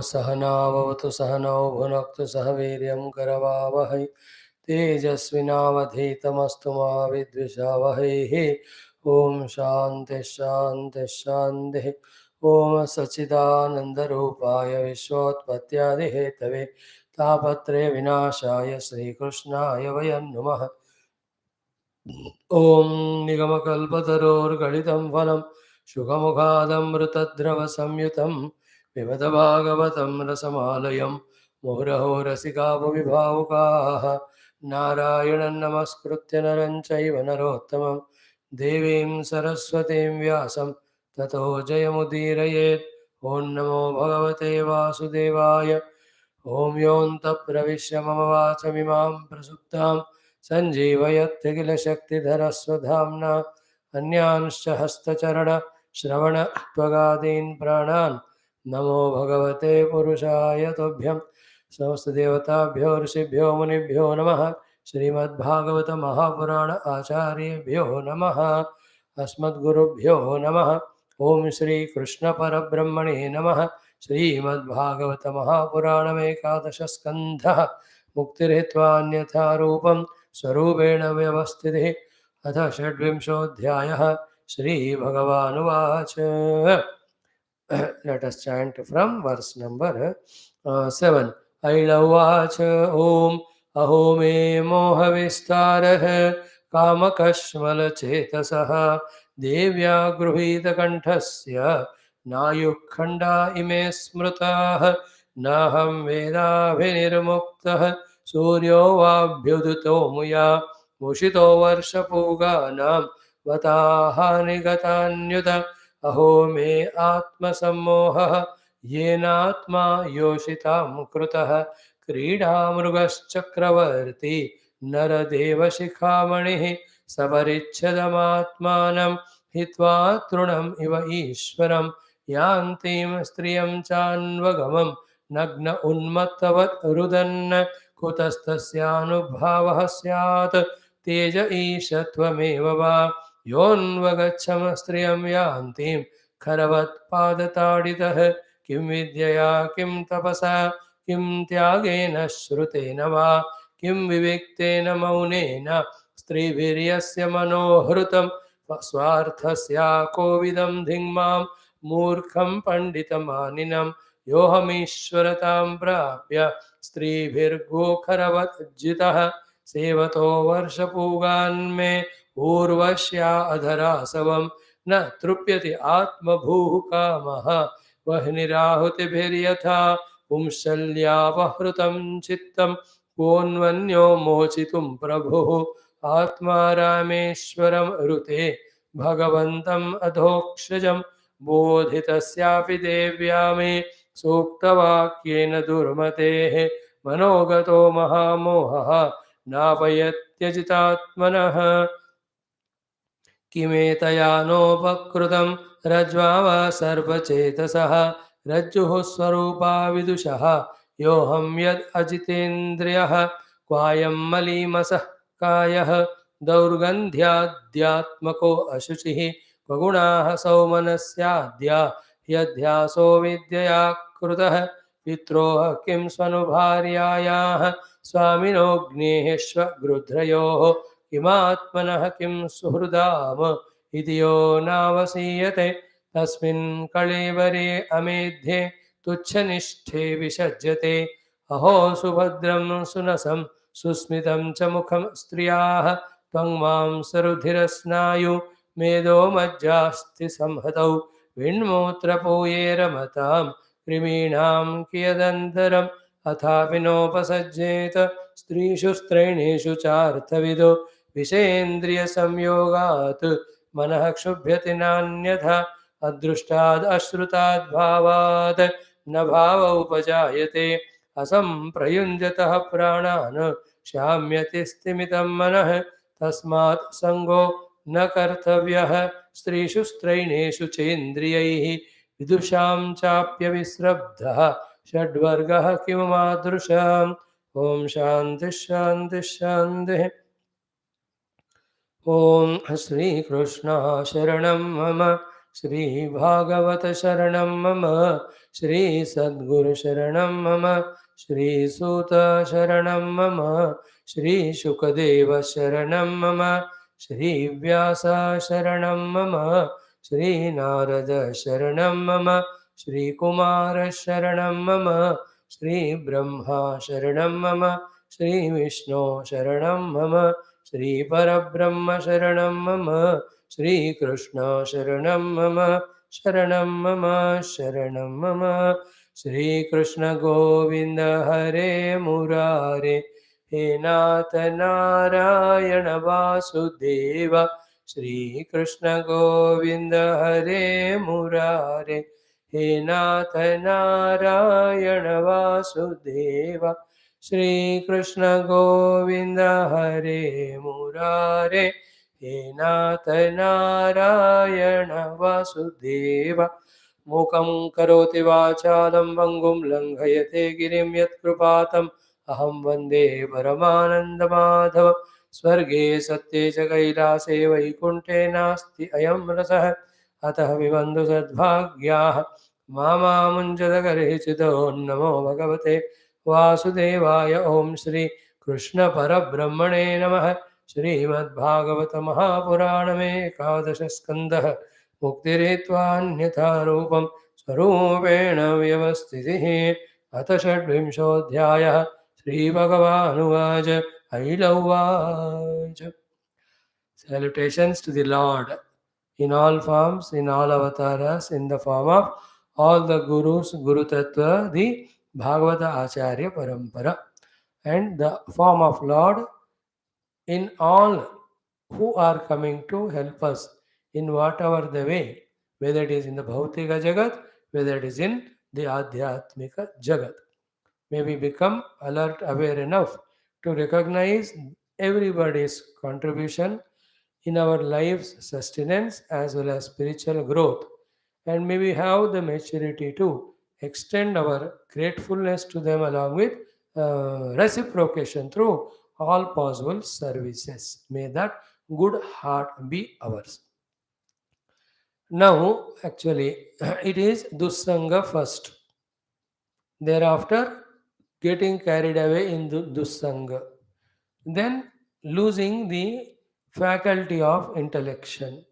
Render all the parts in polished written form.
सहनावतु सहनौ भुनक्तु सह वीर्यं करवावहै तेजस्विनावधीतमस्तु मा विद्विषावहैः। ॐ शान्ति शान्ति शान्तिः। ॐ सच्चिदानन्दरूपाय विश्वोत्पत्त्यादिहेतवे तापत्रय विनाशाय श्रीकृष्णाय वयं नुमः। ॐ निगमकल्पतरोर्गलितं फलं शुकमुखादमृतद्रवसंयुतं पिबत भागवतं रसमालयं मुहुरहो रसिका भुवि भावुकाः। नारायणं नमस्कृत्य नरं चैव नरोत्तमं देवीं सरस्वतीं व्यासं ततो जयमुदीरयेत्। ॐ नमो भगवते वासुदेवाय। ॐ योऽन्तः प्रविश्य मम वाचमिमां प्रसुप्तां सञ्जीवयत्यखिलशक्तिधरस्वधाम्ना अन्यांश्च हस्तचरणश्रवणत्वगादीन् प्राणान् नमो भगवते पुरुषाय तुभ्यं। समस्तदेवताभ्यो ऋषिभ्यो मुनिभ्यो नमः। श्रीमद्भागवत महापुराण आचार्येभ्यो नमः। अस्मद्गुरुभ्यो नमः। ओं श्रीकृष्णपरब्रह्मणे नमः। श्रीमद्भागवत महापुराणमेकादश स्कन्धः मुक्तिर्हित्वान्यथा रूपं स्वरूपेण व्यवस्थितिः। अथ षड्विंशोऽध्यायः। श्रीभगवानुवाच। Let us chant from verse number 7. ऐलवाच ॐ अहो मे मोहविस्तारः कामकश्मलचेतसः देव्या गृहीतकण्ठस्य नायुःखण्डा इमे स्मृताः। नाहं वेदाभिनिर्मुक्तः सूर्यो वाभ्युदितो मुया मुषितो वर्षपूगानां वताहानि गतान्युत। अहो मे आत्मसम्मोहः येनात्मा योषितां कृतः क्रीडामृगश्चक्रवर्ती नरदेवशिखामणिः सपरिच्छदमात्मानं हित्वा तृणम् इव ईश्वरं यान्तीं स्त्रियं चान्वगमं नग्न उन्मत्तवत् रुदन् कुतस्तस्यानुभावः स्यात् तेज ईशत्वमेव वा योऽन्वगच्छम स्त्रियं यान्तीं खरवत्पादताडितः किं विद्यया किं तपसा किं त्यागेन श्रुतेन वा किं विविक्तेन मौनेन स्त्रीभिर्यस्य मनोहृतं स्वार्थस्या कोविदं धिङ्मां मूर्खं पण्डितमानिनं योऽहमीश्वरतां प्राप्य स्त्रीभिर्गोखरवज्जितः सेवतो वर्षपूगान्मे ऊर्वश्या अधरासवं न तृप्यति आत्मभूः कामः वह्निराहुतिभिर्यथा पुंशल्यापहृतं चित्तं कोऽन्वन्यो मोचितुं प्रभुः आत्मा रामेश्वरं ऋते भगवन्तम् अधोक्षजं बोधितस्यापि देव्या मे सूक्तवाक्येन दुर्मतेः मनोगतो महामोहः नापयत्यजितात्मनः। किमेतया नोपकृतं रज्ज्वा वा सर्वचेतसः रज्जुः स्वरूपा विदुषः योऽहं यद् अजितेन्द्रियः क्वायं मलीमसः कायः दौर्गन्ध्याद्यात्मको अशुचिः क्वगुणाः सौमनस्याद्या यध्यासो विद्यया कृतः पित्रोः किं स्वनुभार्यायाः स्वामिनोऽग्नेश्वगृध्रयोः किमात्मनः किं सुहृदाम इति यो नावसीयते तस्मिन् कळेबरे अमेध्ये तुच्छनिष्ठे विसज्जते। अहो सुभद्रं सुनसं सुस्मितं च मुखं स्त्रियाः त्वं मां सरुधिरस्नायु मेदो मज्जास्ति संहतौ विण्मूत्रपूये रमतां कृमीणां कियदन्तरम् अथापि नोपसज्जेत स्त्रीषु स्त्रैणेषु चार्थविदो विषयेन्द्रियसंयोगात् मनः क्षुभ्यति नान्यथा अदृष्टाद् अश्रुताद् भावात् न भाव उपजायते असंप्रयुञ्जतः प्राणान् शाम्यति स्तिमितं मनः तस्मात् संगो न कर्तव्यः स्त्रीषु स्त्रैणेषु चेन्द्रियैः विदुषां चाप्यविस्रब्धः षड्वर्गः किमुमादृशाम्। ओम शांति शांति शांति। ओम श्री कृष्ण शरणं मम Shri Bhagavata Sharanam Mama, Shri Sadguru Sharanam Mama, Shri Suta Sharanam Mama, Shri Shukadeva Sharanam Mama, Shri Vyasa Sharanam Mama, Shri Narada Sharanam Mama, Shri Kumara Sharanam Mama, Shri Brahma Sharanam Mama, Shri Vishnu Sharanam Mama, Shri Parabrahma Sharanam Mama, Shri Krishna Sharanam Mama, Sharanam Mama, Sharanam Mama, Shri Krishna Govinda Hare Murare, He Nath Narayana Vasudeva, Shri Krishna Govinda Hare Murare, He Nath Narayana Vasudeva, Shri Krishna Govinda Hare Murare, He Nath Narayana Vasudeva. Mukam karoti vachalam vangum langhayate girim yat krupatam aham vande paramananda madhava स्वर्गे सत्ये च कैलासे वैकुण्ठे नास्ति अयं रसः अतः विबन्धु सद्भाग्याः मामामुञ्चदकरेचितो नमो भगवते वासुदेवाय ॐ श्री कृष्ण परब्रह्मणे नमः श्रीमद्भागवत महापुराणमेकादश स्कन्धः मुक्तिरेत्वान्यथा रूपं स्वरूपेण व्यवस्थितिः अथ षड्विंशोऽध्यायः श्रीभगवानुवाच ऐलौवाच Salutations to the Lord in all forms, in all avatars, in the form of all the Gurus, Guru Tattva, the Bhagavata Acharya Parampara, and the form of Lord in all who are coming to help us in whatever the way, whether it is in the Bhautika Jagat, whether it is in the Adhyatmika Jagat. May we become alert, aware enough to recognize everybody's contribution in our life's sustenance as well as spiritual growth. And may we have the maturity to extend our gratefulness to them along with reciprocation through all possible services. May that good heart be ours. Now, actually, it is Dussanga first. Thereafter, getting carried away in Dussanga. Then, losing the faculty of intellection.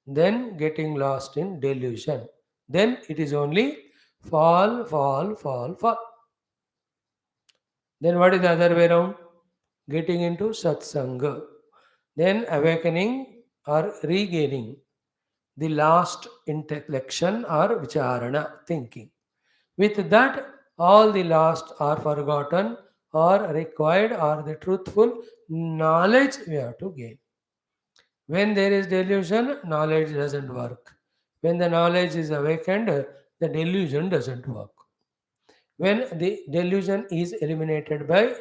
Then, getting lost in delusion. Then, it is only fall, fall, fall, fall. Then, what is the other way around? Getting into Satsanga. Then, awakening or regaining the last intellection or vicharana, thinking. With that, all the lost are forgotten or required or the truthful knowledge we have to gain. When there is delusion, knowledge doesn't work. When the knowledge is awakened, the delusion doesn't work. When the delusion is eliminated by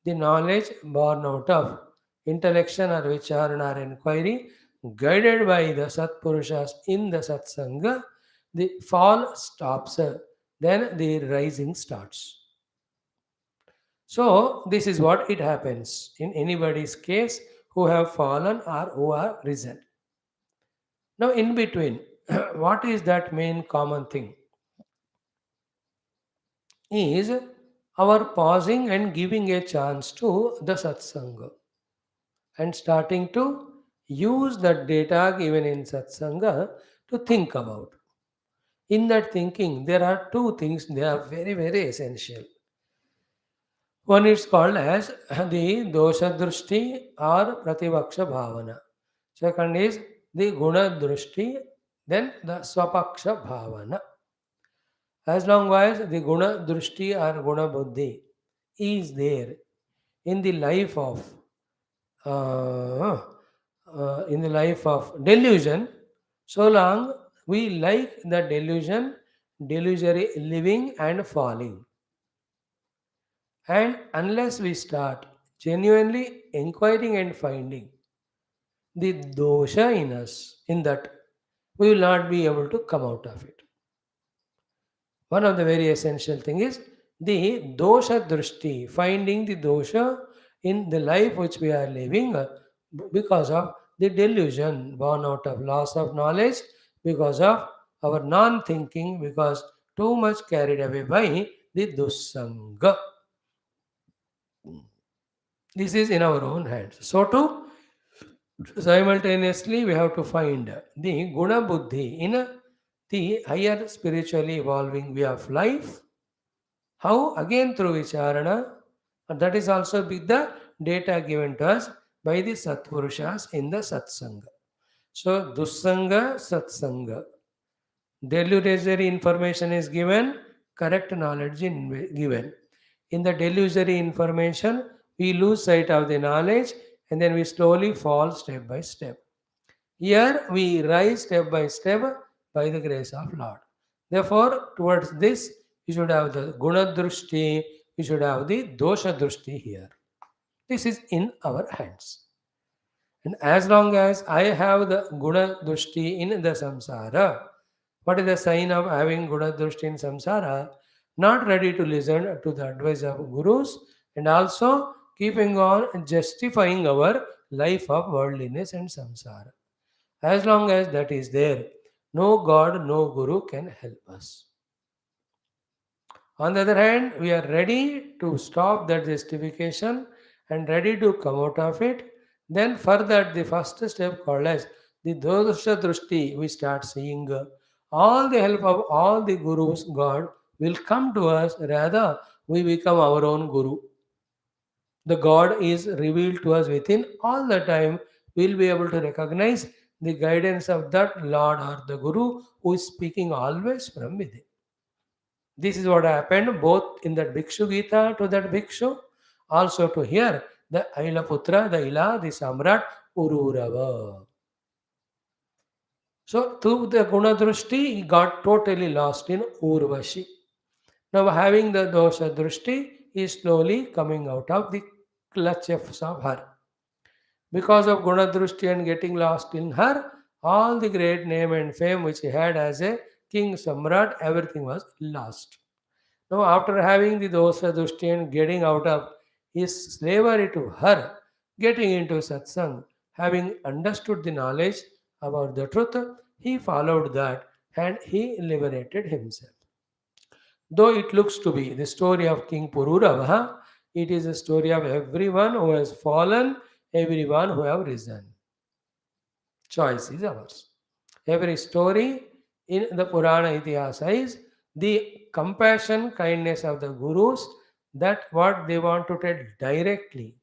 the knowledge born out of intellection or vicharana or inquiry, guided by the Satpurushas in the Satsanga, the fall stops. Then the rising starts. So, this is what it happens in anybody's case who have fallen or who are risen. Now, in between, what is that main common thing? Is our pausing and giving a chance to the satsanga and starting to use that data given in satsanga to think about. In that thinking, there are two things, they are very, very essential. One is called as the dosha drushti or prativaksha bhavana. Second is the guna drushti, then the swapaksha bhavana. As long as the guna drushti or guna buddhi is there in the life of delusion, so long we like the delusion, delusory living and falling. And unless we start genuinely inquiring and finding the dosha in us, in that we will not be able to come out of it. One of the very essential thing is the dosha drushti, finding the dosha in the life which we are living because of the delusion born out of loss of knowledge, because of our non-thinking, because too much carried away by the dussanga. This is in our own hands. So too, simultaneously we have to find the guna buddhi in the higher spiritually evolving way of life. How? Again through vicharana. And that is also with the data given to us by the Satpurushas in the Satsanga. So, Dussanga, Satsanga. Delusory information is given, correct knowledge is given. In the delusory information, we lose sight of the knowledge and then we slowly fall step by step. Here we rise step by step by the grace of Lord. Therefore, towards this, you should have the guna drushti, you should have the dosha drushti here. This is in our hands. And as long as I have the guna drushti in the samsara, what is the sign of having guna drushti in samsara? Not ready to listen to the advice of gurus and also keeping on justifying our life of worldliness and samsara. As long as that is there, no God, no Guru can help us. On the other hand, we are ready to stop that justification and ready to come out of it. Then, further, the first step called as the dosha drushti, we start seeing all the help of all the Gurus, God will come to us. Rather, we become our own Guru. The God is revealed to us within all the time. We'll be able to recognize the guidance of that Lord or the Guru who is speaking always from within. This is what happened both in that Bhikshu Gita to that Bhikshu, also to here the Aila Putra, the Ila, the Samrat, Pururava. So through the Guna Drushti, he got totally lost in Urvashi. Now having the dosha Drushti, he is slowly coming out of the clutches of her. Because of Gunadrushti and getting lost in her, all the great name and fame which he had as a king samrat, everything was lost. Now, after having the dosa drushti and getting out of his slavery to her, getting into satsang, having understood the knowledge about the truth, he followed that and he liberated himself. Though it looks to be the story of King Pururava, it is a story of everyone who has fallen, everyone who have risen. Choice is ours. Every story in the Purana Itihasa is the compassion, kindness of the Gurus, that what they want to tell directly.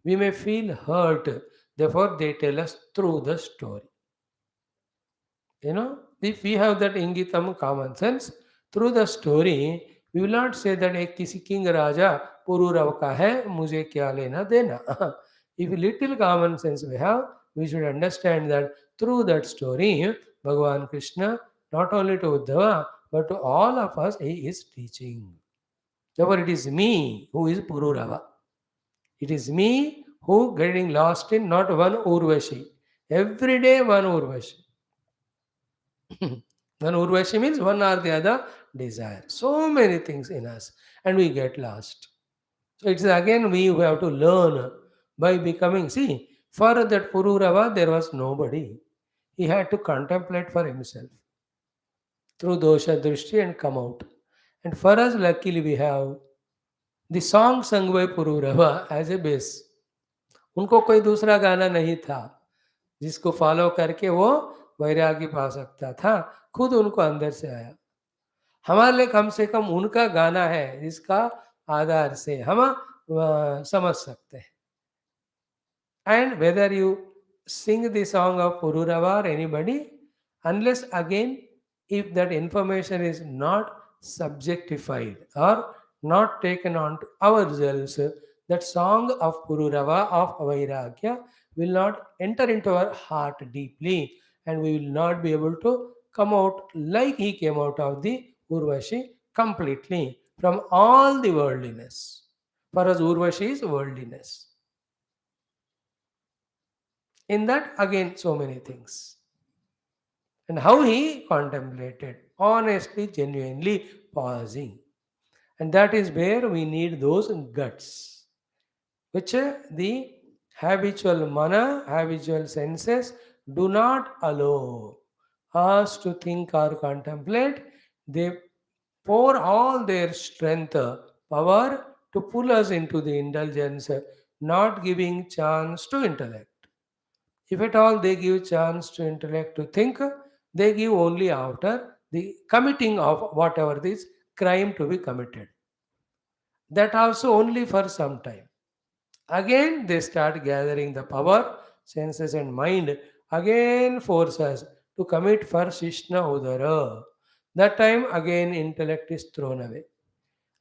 We may feel hurt, therefore they tell us through the story. If we have that ingitam common sense, through the story, we will not say that एक किसी king राजा पुरूरव का है मुझे क्या लेना देना. If little common sense we have, we should understand that through that story, Bhagavan Krishna, not only to Uddhava, but to all of us, he is teaching. Therefore, it is me who is Pururava. It is me who getting lost in not one Urvashi. Every day one Urvashi. One Urvashi means one or the other desire. So many things in us, and we get lost. So it's again we who have to learn by becoming. See, for that Pururava, there was nobody. He had to contemplate for himself through dosha drishti and come out. And for us, luckily, we have the song sung by Pururava as a base. उनको कोई दूसरा गाना नहीं था जिसको follow करके वो वैराग्य पा सकता था. खुद उनको अंदर से आया. हमारे लिए कम से कम उनका गाना है जिसका आधार से हम समझ सकते हैं. And whether you sing the song of Pururava or anybody, unless again, if that information is not subjectified or not taken on to ourselves, that song of Pururava, of Vairagya, will not enter into our heart deeply and we will not be able to come out like he came out of the Urvashi completely from all the worldliness. For us, Urvashi is worldliness. In that, again, so many things. And how he contemplated, honestly, genuinely pausing. And that is where we need those guts, which the habitual mana, habitual senses do not allow. asked to think or contemplate, they pour all their strength, power to pull us into the indulgence, not giving chance to intellect. If at all they give chance to intellect to think, they give only after the committing of whatever this crime to be committed. That also only for some time. Again they start gathering the power, senses and mind, again force us to commit for Shishna Udara. That time again intellect is thrown away.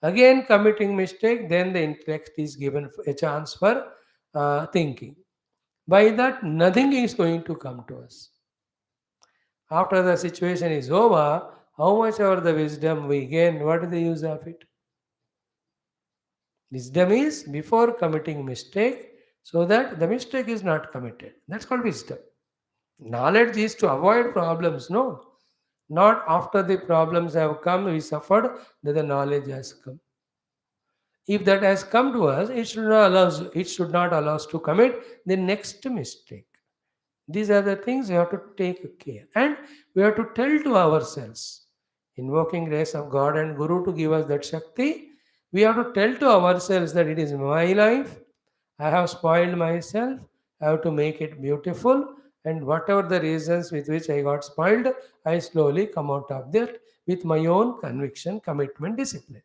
Again committing mistake, then the intellect is given a chance for thinking. By that, nothing is going to come to us. After the situation is over, how much ever the wisdom we gain, what is the use of it? Wisdom is before committing mistake, so that the mistake is not committed. That's called wisdom. Knowledge is to avoid problems, no. Not after the problems have come, we suffered, that the knowledge has come. If that has come to us, it should not allow us to commit the next mistake. These are the things we have to take care. And we have to tell to ourselves, invoking grace of God and Guru to give us that Shakti, we have to tell to ourselves that it is my life, I have spoiled myself, I have to make it beautiful, and whatever the reasons with which I got spoiled, I slowly come out of that with my own conviction, commitment, discipline.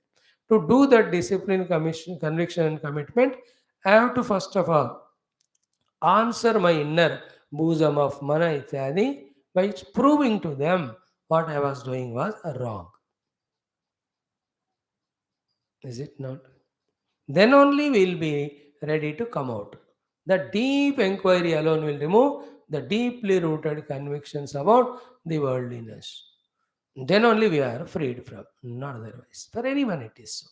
To do that discipline, commission, conviction, and commitment, I have to first of all answer my inner bosom of mana ityadi by proving to them what I was doing was wrong. Is it not? Then only we'll be ready to come out. The deep inquiry alone will remove the deeply rooted convictions about the worldliness. Then only we are freed from, not otherwise. For anyone it is so.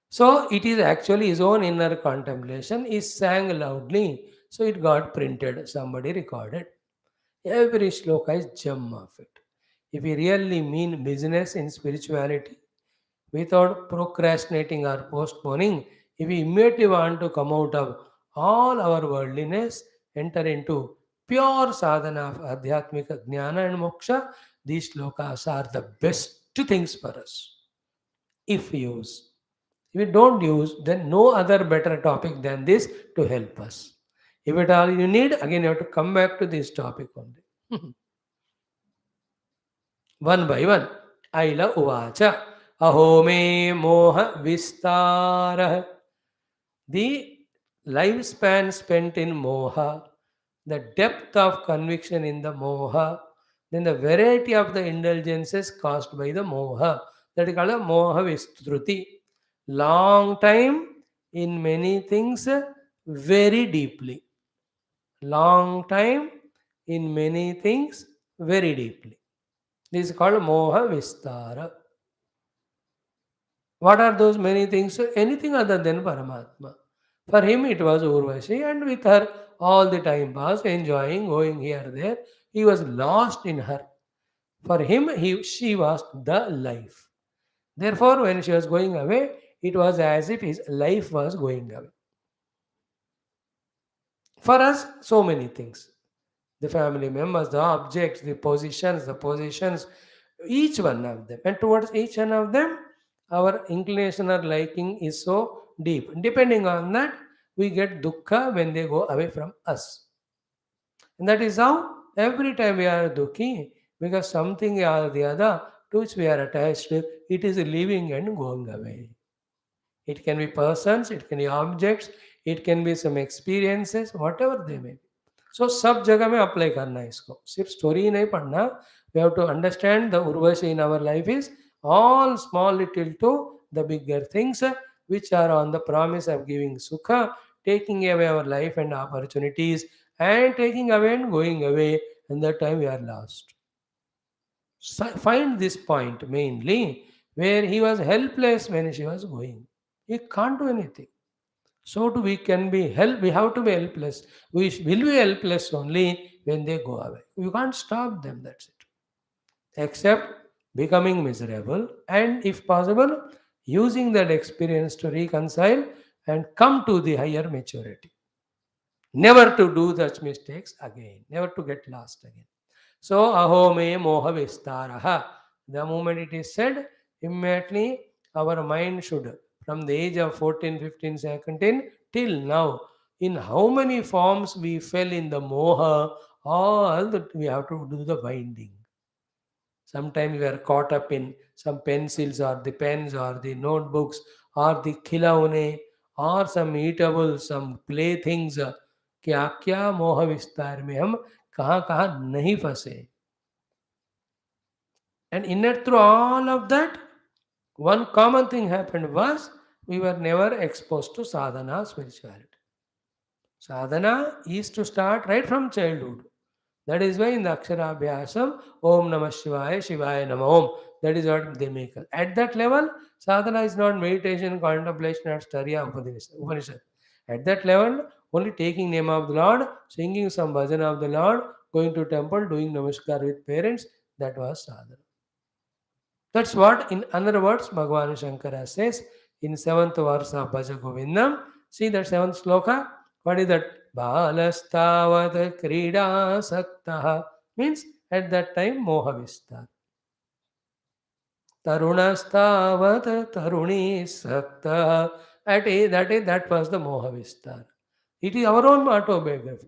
So it is actually his own inner contemplation is sang loudly. So it got printed, somebody recorded. Every shloka is gem of it. If we really mean business in spirituality, without procrastinating or postponing, if we immediately want to come out of all our worldliness, enter into pure sadhana of adhyatmika jnana and moksha, these shlokas are the best things for us if we use. If we don't use, then no other better topic than this to help us. If at all you need, again you have to come back to this topic only. One by one. Aila Uvacha. Aho me moha vistara. The lifespan spent in moha, the depth of conviction in the moha, then the variety of the indulgences caused by the moha. That is called a moha vistruti. Long time in many things very deeply. Long time in many things very deeply. This is called moha vistara. What are those many things? Anything other than Paramatma. For him it was Urvashi, and with her all the time passed, enjoying, going here, there. He was lost in her. For him, she was the life. Therefore, when she was going away, it was as if his life was going away. For us, so many things. The family members, the objects, the positions, each one of them. And towards each one of them, our inclination or liking is so deep. Depending on that, we get dukkha when they go away from us. And that is how every time we are dukhi, because something or the other to which we are attached, it is leaving and going away. It can be persons, it can be objects, it can be some experiences, whatever they may be. सो सब जगह में apply करना है इसको, सिर्फ story ही नहीं पढ़ना. We have to understand the Urvashi in our life is all small little to the bigger things which are on the promise of giving sukha, taking away our life and opportunities, and taking away and going away, and that time we are lost. So find this point mainly where he was helpless when she was going. He can't do anything. So too we can be help. We have to be helpless. Will be helpless only when they go away. You can't stop them. That's it. Except becoming miserable, and if possible, using that experience to reconcile and come to the higher maturity. Never to do such mistakes again. Never to get lost again. So, aho me moha vistaraha. The moment it is said, immediately our mind should, from the age of 14, 15, 17 till now, in how many forms we fell in the moha, all that we have to do the winding. Sometimes we are caught up in some pencils or the pens or the notebooks or the खिलौने or some eatables, some playthings. क्या क्या मोह विस्तार में हम कहाँ कहाँ नहीं फंसे. And in it through all of that, one common thing happened was we were never exposed to sadhana spirituality. Sadhana is to start right from childhood. That is why in the Aksharabhyasam, Om Namah Shivaya, Shivaya Namah Om. That is what they make us. At that level, sadhana is not meditation, contemplation, or study of Upanishad. At that level, only taking name of the Lord, singing some bhajan of the Lord, going to temple, doing namaskar with parents, that was sadhana. That's what, in other words, Bhagavan Shankara says in 7th verse of Bhaja Govindam. See that 7th sloka? What is that? Balastavat krida saktaha. Means at that time moha vistar. Tarunastavat taruni saktaha. That was the moha vistar. It is our own autobiography.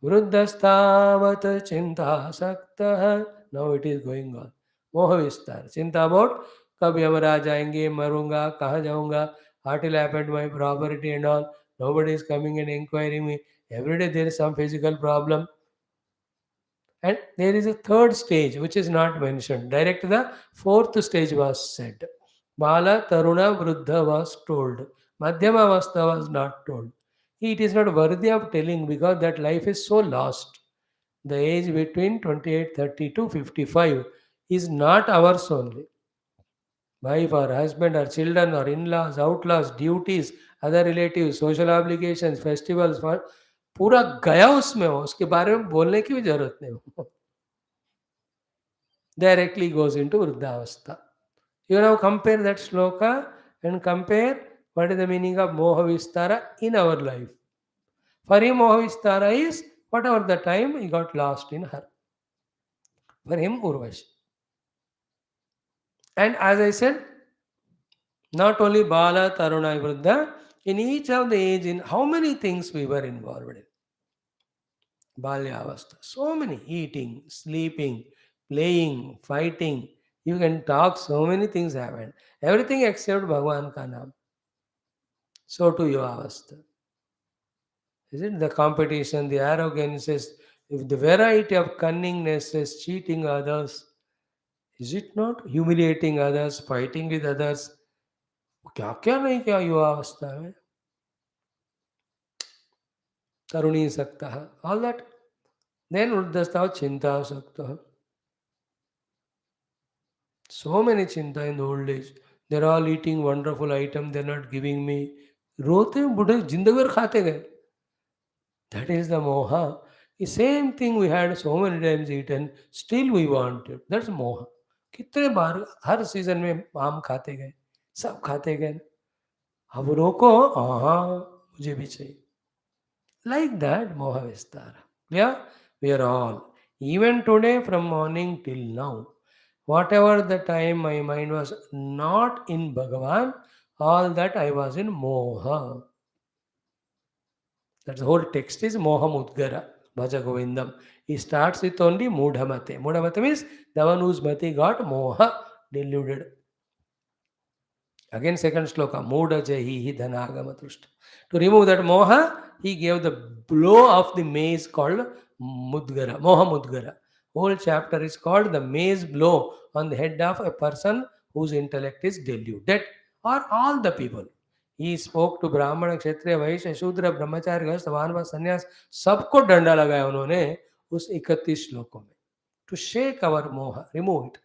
वृद्धस्तावत चिंता सक्त. Now it is going on. मोह विस्तार. चिंता about कब यमराज आएंगे, मरूंगा, कहाँ जाऊंगा, what will happen to my property and all. Nobody is coming and inquiring me. Every day there is some physical problem. And there is a third stage which is not mentioned. Direct the fourth stage was said. Bala, Taruna, Vruddha was told. Madhyama Avastha was not told. It is not worthy of telling because that life is so lost. The age between 28, 30 to 55 is not ours only. Wife or husband or children or in-laws, outlaws, duties, other relatives, social obligations, festivals, पूरा गया उसमें हो, उसके बारे में बोलने की भी जरूरत नहीं हो. Directly goes into Vruddhavastha. You now compare that sloka and compare what is the meaning of Moha Vistara in our life. For him, Moha Vistara is whatever the time he got lost in her. For him, Urvashi. And as I said, not only Bala, Taruna, Vruddha, in each of the age, in how many things we were involved in. Balyavastha. So many eating, sleeping, playing, fighting. You can talk, so many things happen. Everything except Bhagwan ka naam. So to Yuvavastha. Is it the competition, the arrogances, if the variety of cunningness, cheating others, is it not humiliating others, fighting with others? क्या क्या नहीं किया युवावस्था में. तरुणी सकता है, all that. Then उद्धस्ताव चिंता सकता है. So many chinta in the old age. They're all eating wonderful item, they're not giving me. रोते बूढ़े जिंदगी भर खाते गए. That is the moha. The same thing we had so many times eaten, still we want it. That's moha. कितने बार हर season में आम खाते गए, सब खाते गए. अब रोको, हाँ मुझे भी चाहिए. Like that, moha vistara. Yeah, we are all. Even today, from morning till now, whatever the time my mind was not in Bhagavan, all that I was in moha. That the whole text is moha mudgara, bhaja govindam. He starts with only mudhamate. Mudhamate means the one whose mati got moha deluded. Again, second sloka, Muda Jahi Dhanagama Tushta. To remove that moha, he gave the blow of the mace called Mudgara, Moha Mudgara. Whole chapter is called the mace blow on the head of a person whose intellect is deluded, or all the people. He spoke to Brahmana, Kshatriya, Vaishya, Shudra, Brahmachari, Gastha, Vanva, Sannyas, सबको डंडा लगाया उन्होंने उस 31 श्लोकों में. To shake our moha, remove it.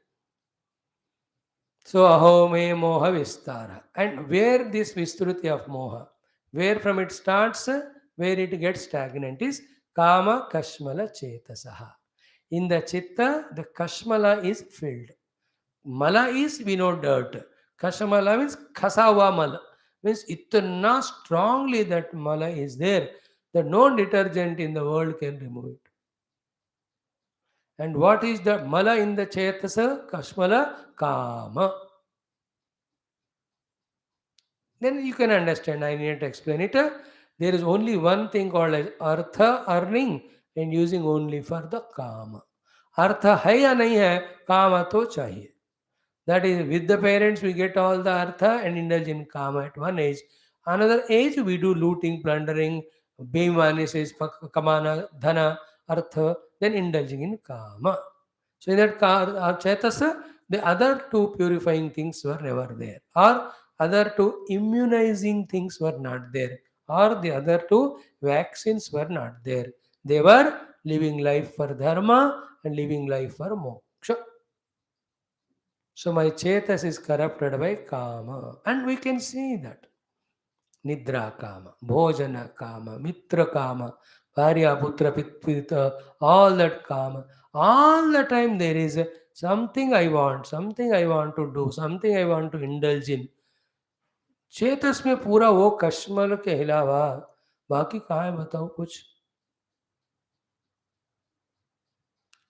So aho me moha vistara. And where this vistruti of moha, where from it starts, where it gets stagnant is kama kashmala chetasaha. In the chitta, the kashmala is filled. Mala is, we know, dirt. Kashmala means khasawa mala. Means itna strongly that mala is there that no detergent in the world can remove it. And what is the mala in the chetasa? Kashmala kama. Then you can understand. I need to explain it. There is only one thing called as artha, earning, and using only for the kama. Artha hai ya nahi hai, kama to chahiye. That is, with the parents we get all the artha and indulge in kama at one age. Another age we do looting, plundering, beimani says kamana, dhana, artha, then indulging in kama. So in that chetasa, the other two purifying things were never there, or other two immunizing things were not there, or the other two vaccines were not there. They were living life for dharma and living life for moksha. So my chetas is corrupted by kama, and we can see that. Nidra kama, bhojana kama, mitra kama, varya, putra, pitpita, all that kama. All the time there is something I want to do, something I want to indulge in. Chetas में पूरा वो कश्मल के अलावा बाकी कहाँ है बताओ कुछ.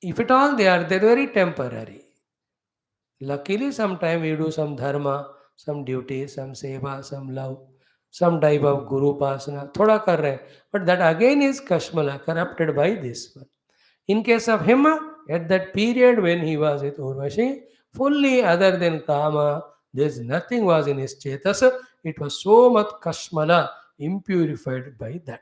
If at all they're very temporary. Luckily, sometime we do some dharma, some duty, some seva, some love, some type of guru pasana, thoda kar rahe. But that again is kashmala, corrupted by this one. In case of him, at that period when he was with Urvashi, fully other than kama, there's nothing was in his chetas. It was so much kashmala, impurified by that.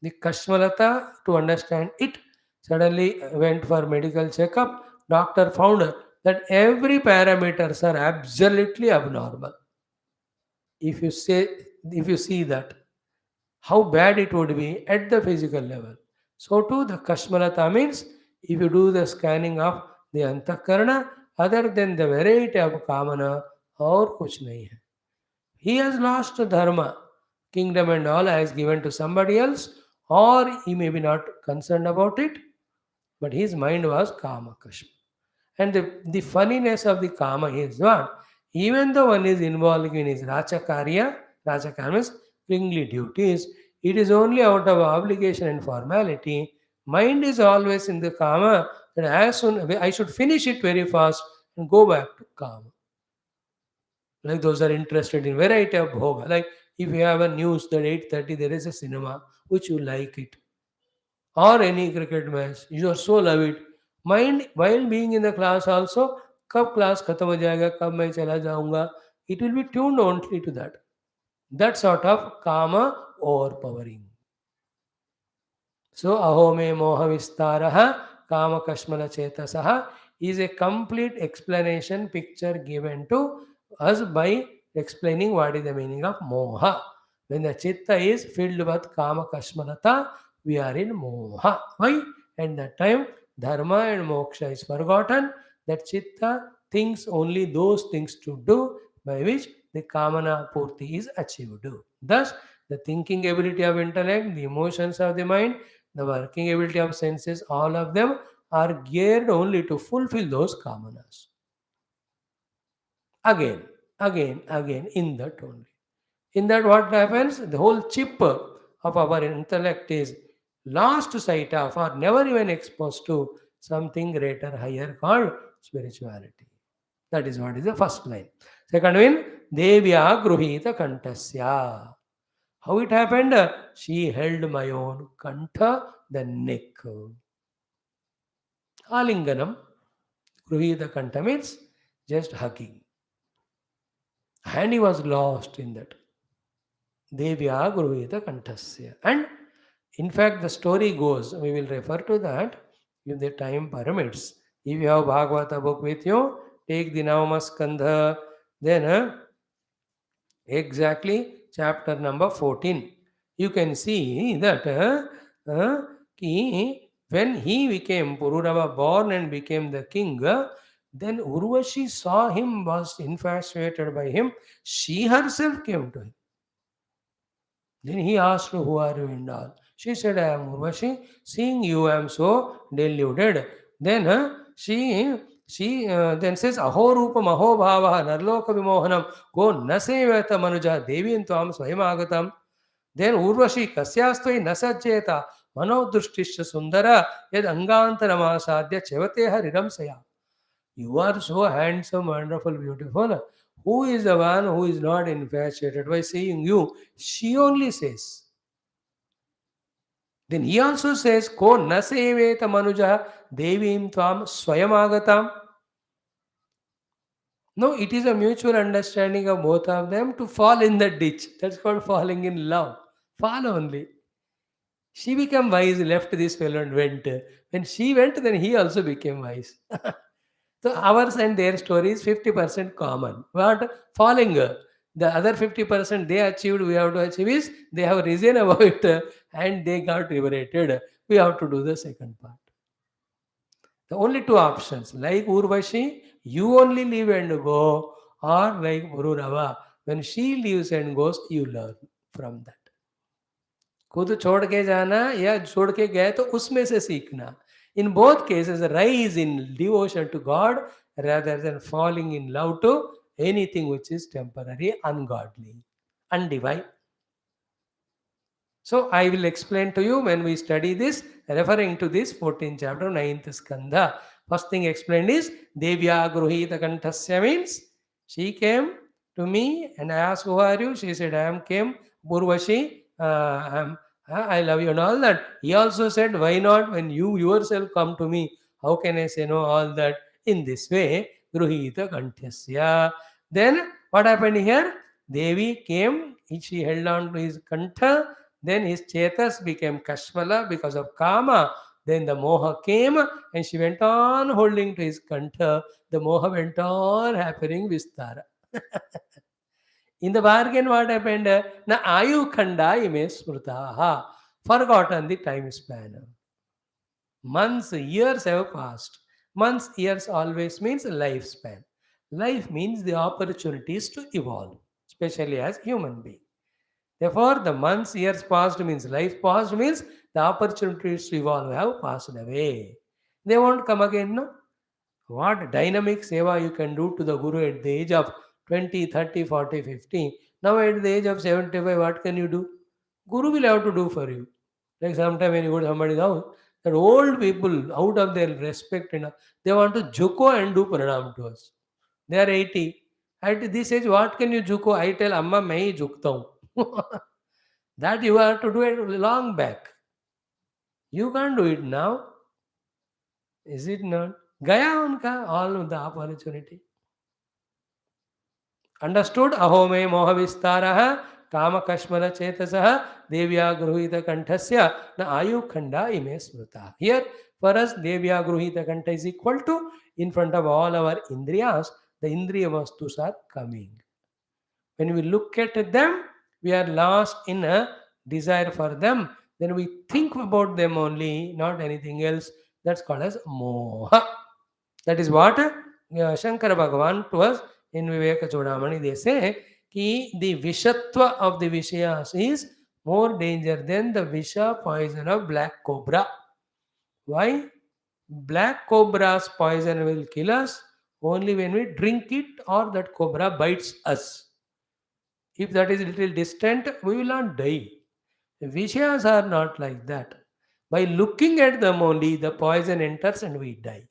The kashmalata, to understand it, suddenly went for medical checkup. Doctor found that every parameters are absolutely abnormal. If you say, if you see that, how bad it would be at the physical level. So too the kashmalata means if you do the scanning of the antakarana, other than the variety of kamana, और कुछ नहीं है. He has lost dharma, kingdom and all has given to somebody else, or he may be not concerned about it, but his mind was kama kashma. And the funniness of the kama is what? Even though one is involved in his rajakarya means kingly duties, it is only out of obligation and formality. Mind is always in the kama, that as soon I should finish it very fast and go back to kama. Like those are interested in variety of bhoga. Like if you have a news that 8:30 there is a cinema, which you like it, or any cricket match, you are so love it. Mind while being in the class also, कब class खत्म हो जाएगा, कब मैं चला जाऊंगा, it will be tuned only to that. That sort of kama overpowering. So ahome moha vistaraha kama kashmala chetasaha is a complete explanation picture given to us by explaining what is the meaning of moha. When the chitta is filled with kama kashmalata, we are in moha. Why? At that time, dharma and moksha is forgotten. That chitta thinks only those things to do by which the kamana purti is achieved. Thus, the thinking ability of intellect, the emotions of the mind, the working ability of senses, all of them are geared only to fulfill those kamanas. Again, in that only. In that, what happens? The whole chip of our intellect is lost sight of or never even exposed to something greater, higher called spirituality. That is what is the first line. Second one, Devya Gruhita Kantasya. How it happened? She held my own kantha, the neck. Alinganam, Gruhita Kantha means just hugging. And he was lost in that. Devya Gruhita Kantasya. And in fact, the story goes, we will refer to that if the time permits. If you have Bhagavata book with you, take the Navama Skandha, then exactly chapter number 14. You can see that when he became Pururava, born and became the king, then Urvashi saw him, was infatuated by him. She herself came to him. Then he asked, who are you and all? She said, I am Urvashi. Seeing you, I am so deluded. Then she then says, Aho Rupam Aho Bhava Narloka Vimohanam Ko Nasevata Manuja Devi Tvam Swayamagatam. Then Urvashi Kasyastvai Nasajeta मनोदृष्टिश्च सुंदर यद अंगांतरमासाद्य चवते हरिरंसया. You are so handsome, wonderful, beautiful. Who is the one who is not infatuated by seeing you? She only says. Then he also says, Ko naseveta manuja devim tvam swayamagatam. No, it is a mutual understanding of both of them to fall in the ditch. That's called falling in love. Fall only. She became wise, left this fellow and went. When she went, then he also became wise. So ours and their story is 50% common. But falling, the other 50% they achieved, we have to achieve is they have risen above it and they got liberated. We have to do the second part. The only two options, like Urvashi, you only leave and go, or like Puroorava, when she leaves and goes, you learn from that. खुद छोड़ के जाना या छोड़ के गए तो उसमें से सीखना. In both cases, rise in devotion to God rather than falling in love to anything which is temporary, ungodly, undivine. So I will explain to you when we study this, referring to this 14th chapter, 9th skandha. First thing explained is Devya Gruhita Kantasya means she came to me and I asked, who are you? She said, I am came, Purvashi, I love you and all that. He also said, why not when you yourself come to me? How can I say no? All that in this way, Gruhita Kantasya. Then what happened here? Devi came, she held on to his kantha. Then his chetas became Kashmala because of Kama. Then the Moha came and she went on holding to his kantha. The Moha went on happening Vistara. In the bargain, what happened? Na Ayu Khanda ime smrutaha. Forgotten the time span. Months, years have passed. Months, years always means lifespan. Life means the opportunities to evolve, especially as human being. Therefore, the months, years passed means life passed means the opportunities to evolve have passed away. They won't come again, no? What dynamic seva you can do to the Guru at the age of 20, 30, 40, 50. Now at the age of 75, what can you do? Guru will have to do for you. Like sometime when you go to somebody's house, that old people, out of their respect, they want to juko and do Puranam to us. They are 80. At this age, what can you juko? I tell Amma, मैं ही झुकता हूँ. That you have to do it long back. You can't do it now. Is it not? Gaya unka, all of the opportunity. Understood? Aho me moha vistaraha kama kashmala chetasaha devya gruhita kanthasya na ayu khanda ime smrita. Here, for us, devya gruhita kantha is equal to, in front of all our indriyas, the indriya vastus are coming. When we look at them, we are lost in a desire for them. Then we think about them only, not anything else. That's called as moha. That is what Shankara Bhagavan to us in Viveka Chodamani. They say कि the vishatva of the Vishayas is more danger than the Visha poison of black cobra. Why? Black cobra's poison will kill us only when we drink it or that cobra bites us. If that is a little distant, we will not die. Vishayas are not like that. By looking at them only, the poison enters and we die.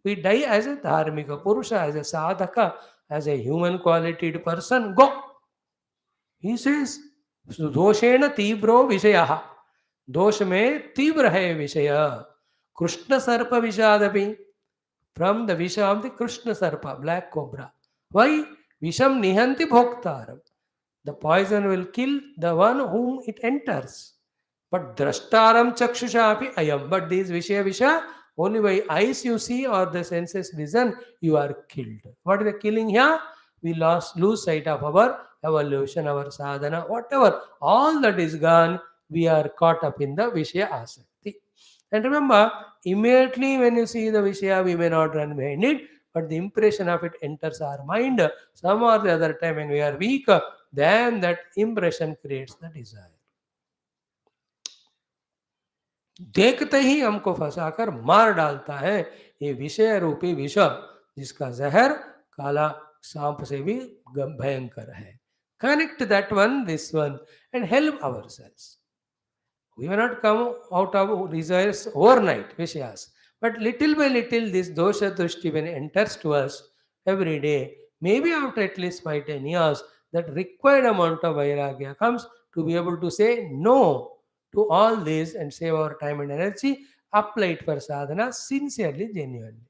We die as a dharmika purusha, as a sadhaka, as a human qualified person. Go! He says, doshena tibro vishayaha. Dosh mein tibra hai vishaya. Krishna sarpa vishadapi. From the visha of the Krishna sarpa, black cobra. Why? Visham nihanti bhoktaram. The poison will kill the one whom it enters. But drashtaram chakshushapi ayam. But these visha, only by eyes you see or the senses listen, you are killed. What is the killing here? We lose sight of our evolution, our sadhana, whatever. All that is gone, we are caught up in the Vishaya asakti. And remember, immediately when you see the Vishaya, we may not run behind it, but the impression of it enters our mind. Some or the other time when we are weak, then that impression creates the desire. देखते ही हमको फंसाकर मार डालता है ये विषय रूपी विष, जिसका जहर काला सांप से भी भयंकर है. Connect that one, this one, and help ourselves. We may not come out of desires overnight, Vishyas. But little by little, this dosha drushti, when it enters to us every day, maybe after at least 5-10 years, that required amount of vairagya comes to be able to say no to all this and save our time and energy, apply it for sadhana sincerely, genuinely.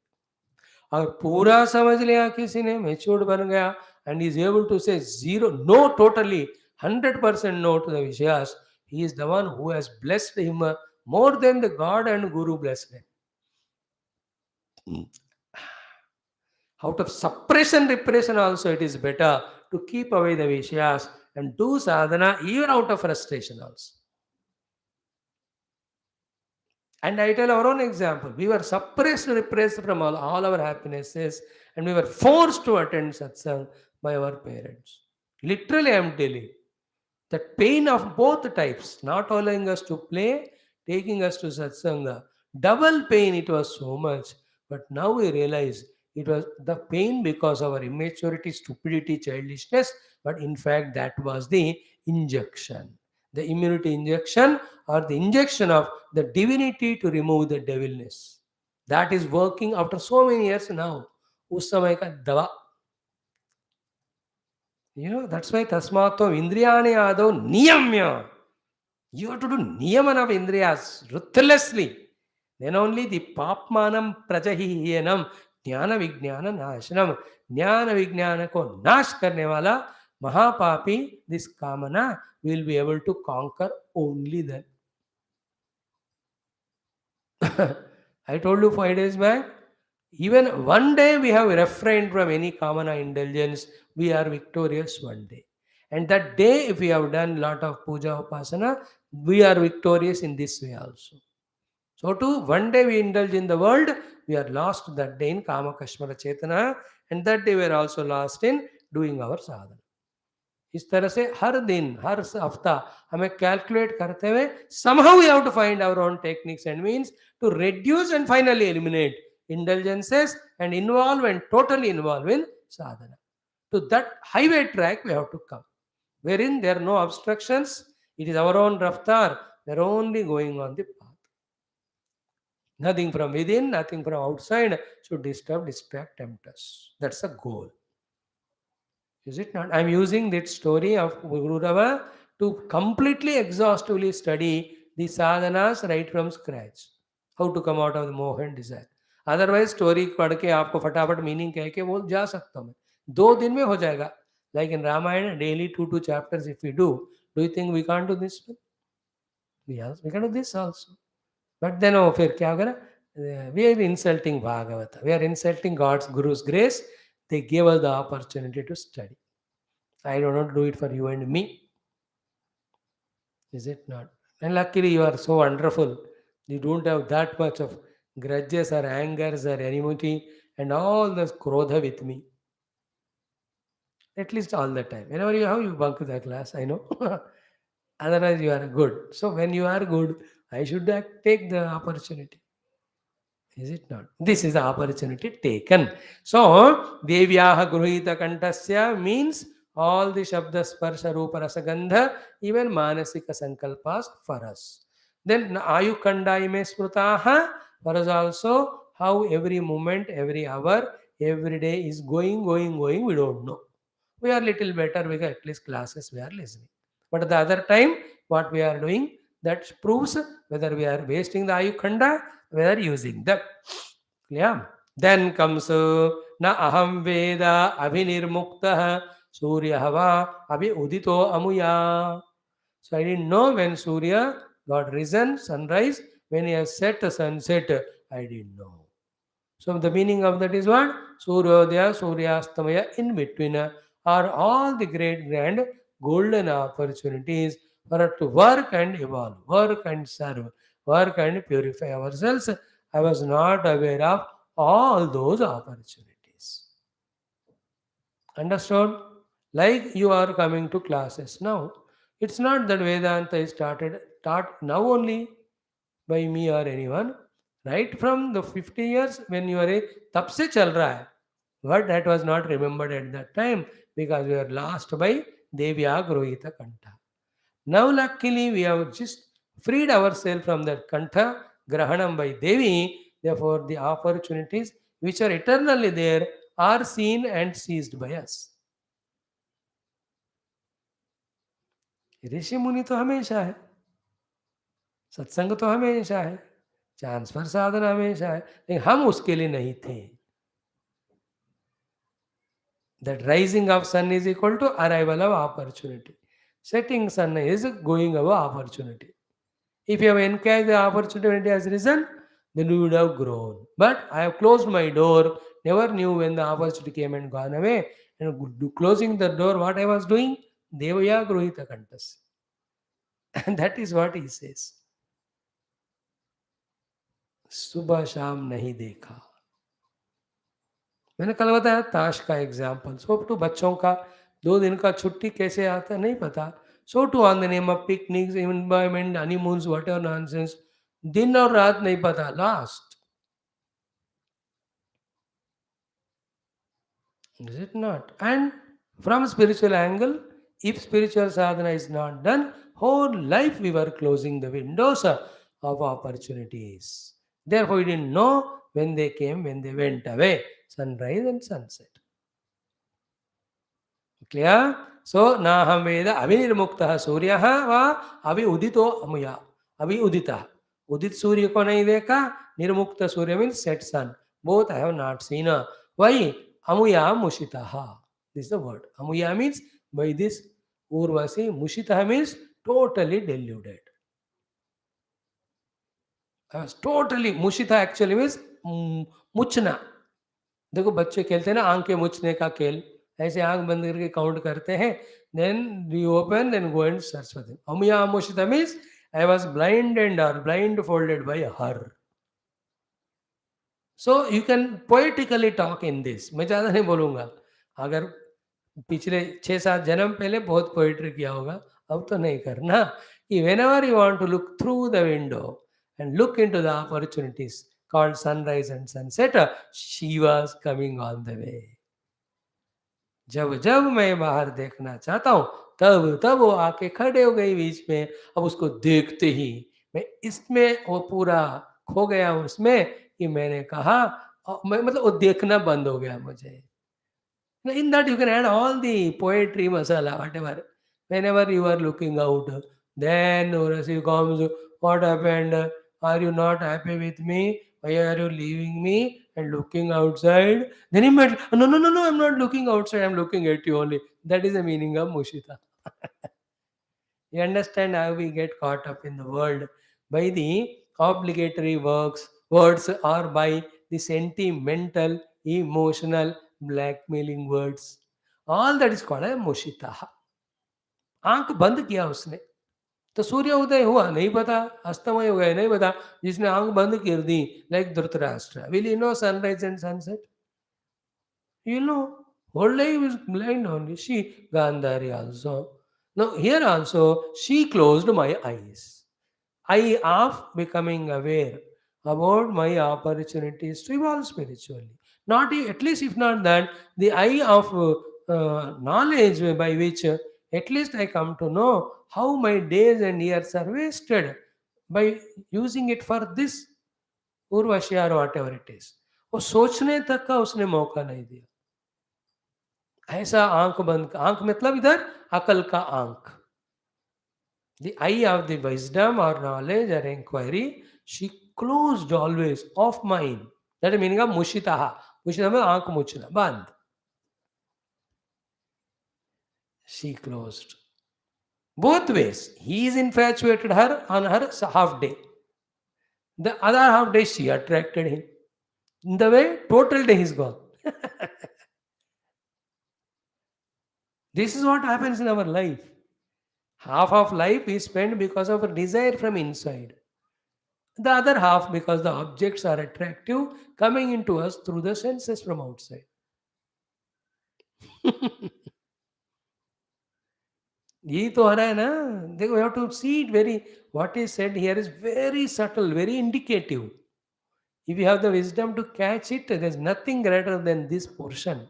अगर पूरा समझ लिया किसी ने, matured बन गया, and is able to say zero no totally 100% no to the vishayas, he is the one who has blessed him more than the God and Guru blessed him. Out of suppression, repression also, it is better to keep away the vishayas and do sadhana even out of frustration also. And I tell our own example. We were suppressed, repressed from all our happinesses, and we were forced to attend satsang by our parents. Literally, I am telling. That pain of both types, not allowing us to play, taking us to satsanga. Double pain, it was so much. But now we realize it was the pain because of our immaturity, stupidity, childishness. But in fact, that was the injection. The immunity injection or the injection of the divinity to remove the devilness. That is working after so many years now. उस समय का दवा. That's why tasmato indriyani ado niyamya. You have to do niyaman of indriyas ruthlessly. Then only the papmanam prajahiyanam jnana vijnana nashanam. Jnana vijnana ko nash karne wala mahapapi, this kamana, will be able to conquer only then. I told you 5 days back, even one day we have refrained from any kamana indulgence, we are victorious one day. And that day, if we have done lot of puja upasana, we are victorious in this way also. So too, one day we indulge in the world, we are lost that day in kama kashmara chetana, and that day we are also lost in doing our sadhana. इस तरह से हर दिन हर हफ्ता हमें calculate करते हुए somehow we have to find our own techniques and means to reduce and finally eliminate indulgences and involve and totally involve in sadhana. To that highway track we have to come, wherein there are no obstructions. It is our own raftar. We are only going on the path. Nothing from within, nothing from outside should disturb, distract, tempt us. That's the goal. Is it not? I'm using that story of PUROORAVA to completely exhaustively study the sadhanas right from scratch. How to come out of the moha and desire. Otherwise, story पढ़ के आपको फटाफट meaning कह के वो जा सकता हूँ मैं. 2 दिन में हो जाएगा. Like in Ramayana, daily 2 chapters if we do you think we can't do this one? We can do this also. But then फिर क्या होगा ना? We are insulting Bhagavata. We are insulting God's Guru's grace. They gave us the opportunity to study. I do not do it for you and me. Is it not? And luckily you are so wonderful. You don't have that much of grudges or angers or enmity and all this krodha with me. At least all the time. Whenever you have, you bunk the class, I know. Otherwise you are good. So when you are good, I should take the opportunity. Is it not? This is the opportunity taken. So, Devyaha Gruhita Kantasya means all the Shabda Sparsha Rupa Rasagandha, even Manasika Sankalpas for us. Then Ayukanda Ime Smrutaha for us also, how every moment, every hour, every day is going, we don't know. We are little better because at least classes we are listening. But at the other time, what we are doing, that proves whether we are wasting the Ayukanda, whether using them. Yeah. Then comes na aham veda abhinirmukta surya hava abhi udito amuya. So I didn't know when Surya got risen, sunrise, when he has set the sunset, I didn't know. So the meaning of that is what? Suryodaya, Suryastamaya, in between are all the great grand golden opportunities for us to work and evolve, work and serve, work and purify ourselves. I was not aware of all those opportunities. Understood? Like you are coming to classes now. It's not that Vedanta is taught now only by me or anyone. Right from the 50 years when you are a तब से चल रहा है. But that was not remembered at that time because we were lost by Devya Grohita Kanta. Now luckily we have just freed ourselves from that kantha grahanam by Devi. Therefore, the opportunities which are eternally there are seen and seized by us. ऋषि मुनि तो हमेशा है, सत्संग तो हमेशा है, transfer साधना हमेशा है, लेकिन हम उसके लिए नहीं थे. That rising of sun is equal to arrival of opportunity. Setting sun is going of opportunity. If you have encouraged the opportunity when it has risen, then we would have grown. But I have closed my door, never knew when the opportunity came and gone away. And closing the door, what I was doing? Devaya Gruhita Kantas. And that is what he says. सुबह शाम नहीं देखा. मैंने कल बताया ताश का example. So to बच्चों का 2 दिन का छुट्टी कैसे आता है नहीं पता. So too on the name of picnics, environment, honeymoons, whatever nonsense. दिन और रात नहीं पता. Last. Is it not? And from spiritual angle, if spiritual sadhana is not done, whole life we were closing the windows of opportunities. Therefore, we didn't know when they came, when they went away. Sunrise and sunset. Clear? So, naham veda avinirmuktah suryaha va avi udito amuya. Avi udita. Udit surya ko nahi dekha. Nirmukta surya means set sun. Both I have not seen. Why? Amuya mushitaha. This is the word. Amuya means by this urvasi. Mushitaha means totally deluded. I was totally. Mushita actually means muchna. देखो बच्चे खेलते हैं ना आंख के मुछने का खेल. ऐसे आंख बंद करके काउंट करते हैं. Then we open, then go and search for them. अमुया अमुषिता means I was blind and are blindfolded by her. So you can poetically talk in this. मैं ज़्यादा नहीं बोलूँगा. अगर पिछले 6-7 जन्म पहले बहुत पोएट्री किया होगा, अब तो नहीं करना. कि whenever you want to look through the window and look into the opportunities called sunrise and sunset, she was coming on the way. जब जब मैं बाहर देखना चाहता हूँ, तब तब वो आके खड़े हो गई बीच में. अब उसको देखते ही मैं इसमें वो पूरा खो गया हूँ उसमें कि मैंने कहा मैं मतलब वो देखना बंद हो गया मुझे. In that you can add all the poetry masala, whatever. Whenever you are looking out, then Urasi comes, what happened? Are you not happy with me? Why are you leaving me and looking outside? Then he might, no, no, no, no, I'm not looking outside, I'm looking at you only. That is the meaning of Mushita. You understand how we get caught up in the world by the obligatory words or by the sentimental, emotional, blackmailing words. All that is called a Mushita. आंख बंद किया उसने तो सूर्य उदय हुआ नहीं पता, अस्तमय हो गया नहीं पता. जिसने आंख बंद कर दी like Dhritarashtra, will you know sunrise and sunset? You know, whole life is blind only. She, Gandhari also. Now, here also, she closed my eyes. I of becoming aware about my opportunities to evolve spiritually. Not at least, if not that, the eye of knowledge by which at least I come to know how my days and years are wasted by using it for this Urvashi or whatever it is. वो सोचने तक का उसने मौका नहीं दिया. ऐसा आंख बंद. आंख मतलब इधर अकल का आंख. The eye of the wisdom or knowledge or inquiry, she closed always of mind. That is meaning of mushitaha. Mushitaha means आंख मुचना, बंद. She closed. Both ways. He is infatuated her on her half day. The other half day she attracted him. In the way, total day is gone. This is what happens in our life. Half of life is spent because of a desire from inside. The other half because the objects are attractive coming into us through the senses from outside. ये तो हो रहा है ना. देखो, we have to see it very, what is said here is very subtle, very indicative. If you have the wisdom to catch it, there is nothing greater than this portion.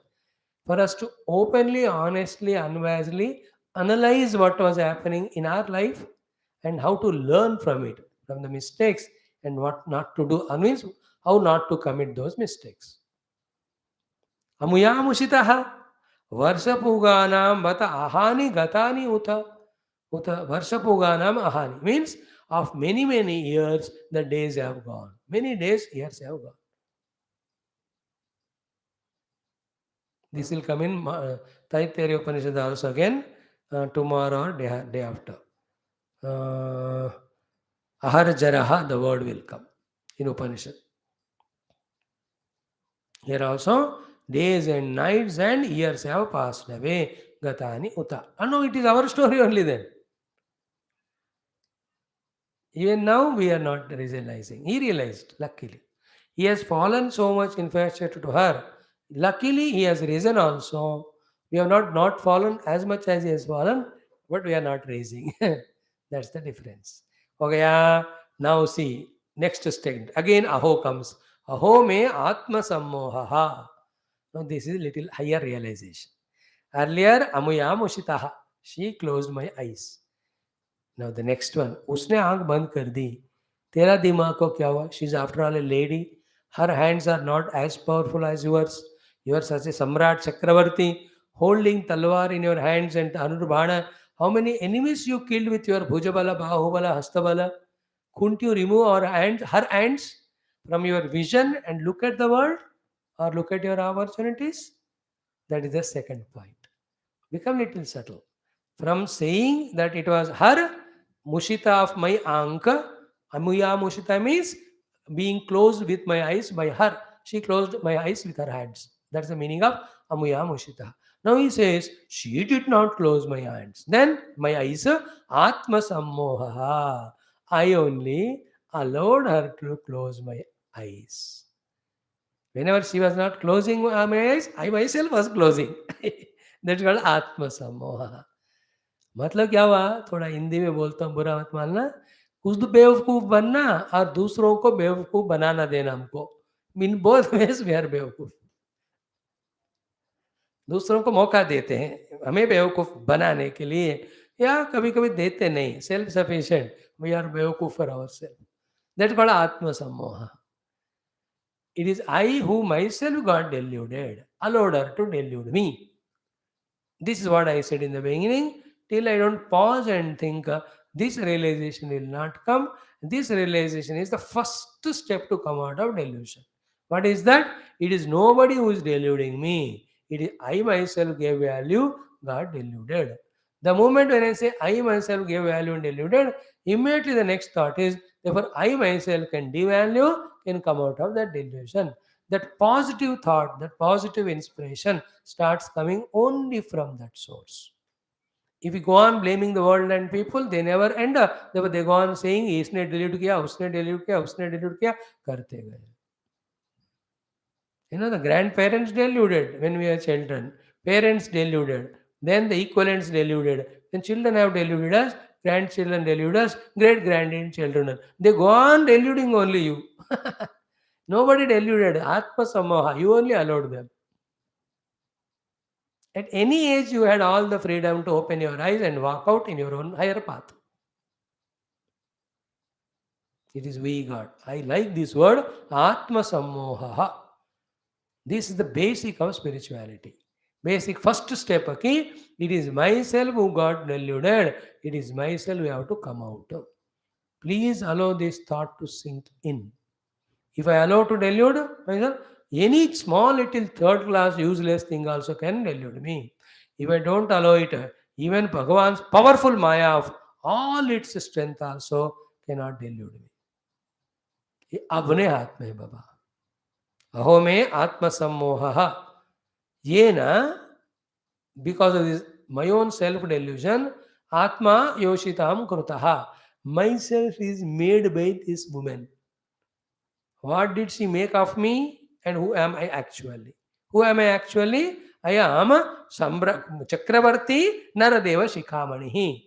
For us to openly, honestly, unwisely analyze what was happening in our life and how to learn from it, from the mistakes, and what not to do. I means how not to commit those mistakes. अमुयामुषितः वर्षपूगानां बत ahani gatani uta varshapooganam ahani means of many years the days have gone. Many days, years have gone. This will come in Taittiriya Upanishad also again tomorrow or day after. Aharjaraha, the word will come in Upanishad. Here also, days and nights and years have passed away. Gatani uta. No, it is our story only then. Even now we are not realizing. He realized, luckily. He has fallen so much infatuated to her. Luckily, he has risen also. We have not fallen as much as he has fallen, but we are not raising. That's the difference. Okay, now see, next statement. Again, aho comes. Aho me atma sammoha. Now, this is little higher realization. Earlier, amuyam ushitaha. She closed my eyes. Now the next one, उसने आंख बंद कर दी. तेरा दिमाग को क्या हुआ? She's after all a lady. Her hands are not as powerful as yours. You are such a Samrat Chakravarti, holding talwar in your hands and Anurbhana. How many enemies you killed with your Bhujabala, Bahubala, Hastabala? Couldn't you remove her hands from your vision and look at the world or look at your opportunities? That is the second point. Become little subtle. From saying that it was her mushita of my anka, amuya mushita means being closed with my eyes by her. She closed my eyes with her hands. That's the meaning of amuya mushita. Now he says, she did not close my hands. Then my eyes, atma sammoha. I only allowed her to close my eyes. Whenever she was not closing my eyes, I myself was closing. That's called atma sammoha. मतलब क्या हुआ? थोड़ा हिंदी में बोलता हूँ, बुरा मत मानना. खुद बेवकूफ बनना और दूसरों को बेवकूफ बनाना देना हमको. In both ways we are बेवकूफ. दूसरों को मौका देते हैं हमें बेवकूफ बनाने के लिए, या कभी कभी देते नहीं. सेल्फ सफिशिएंट, वी आर बेवकूफ for our self. That called आत्म सम्मोह. It is I who myself got deluded, allowed her to delude me. This is what I said in the beginning. Till I don't pause and think, this realization will not come. This realization is the first step to come out of delusion. What is that? It is nobody who is deluding me. It is I myself gave value, got deluded. The moment when I say I myself gave value and deluded, immediately the next thought is, therefore I myself can devalue, can come out of that delusion. That positive thought, that positive inspiration starts coming only from that source. If you go on blaming the world and people, they never end up. They go on saying, इसने delete किया, उसने delete किया, उसने delete किया, करते गए. You know, the grandparents deluded when we were children. Parents deluded. Then the equivalents deluded. Then children have deluded us, grandchildren deluded us, great-grandchildren. They go on deluding only you. Nobody deluded. Atma Samoha. You only allowed them. At any age, you had all the freedom to open your eyes and walk out in your own higher path. It is we, God. I like this word, Atma Sammoha. This is the basic of spirituality. Basic first step, okay? It is myself who got deluded. It is myself who have to come out. Please allow this thought to sink in. If I allow to delude myself, any small little third class useless thing also can delude me. If I don't allow it, even Bhagavan's powerful Maya of all its strength also cannot delude me. ये अपने हाथ में है बाबा. अहो में आत्म सम्मोह. ये ना, because of this my own self delusion, Atma yoshitam krutaha. Myself is made by this woman. What did she make of me? And who am I actually? Who am I actually? I am Chakravarti Naradeva Shikhamani.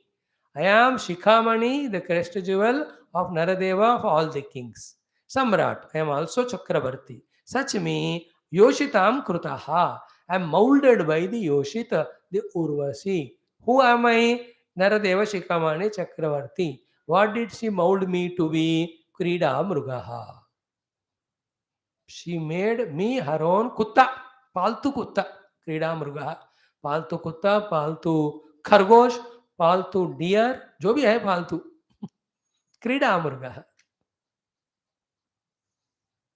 I am Shikhamani, the crest jewel of Naradeva of all the kings. Samrat. I am also Chakravarti. Such me, Yoshitam Krutaha. I am molded by the Yoshita, the Urvasi. Who am I? Naradeva Shikhamani Chakravarti. What did she mold me to be? Krida Mrugaha. She made me her own kutta, paltu kutta, Krida Mrugaha. पालतू कुत्ता, पालतू खरगोश, पालतू dear, जो भी है पालतू, क्रीड़ा मृगा.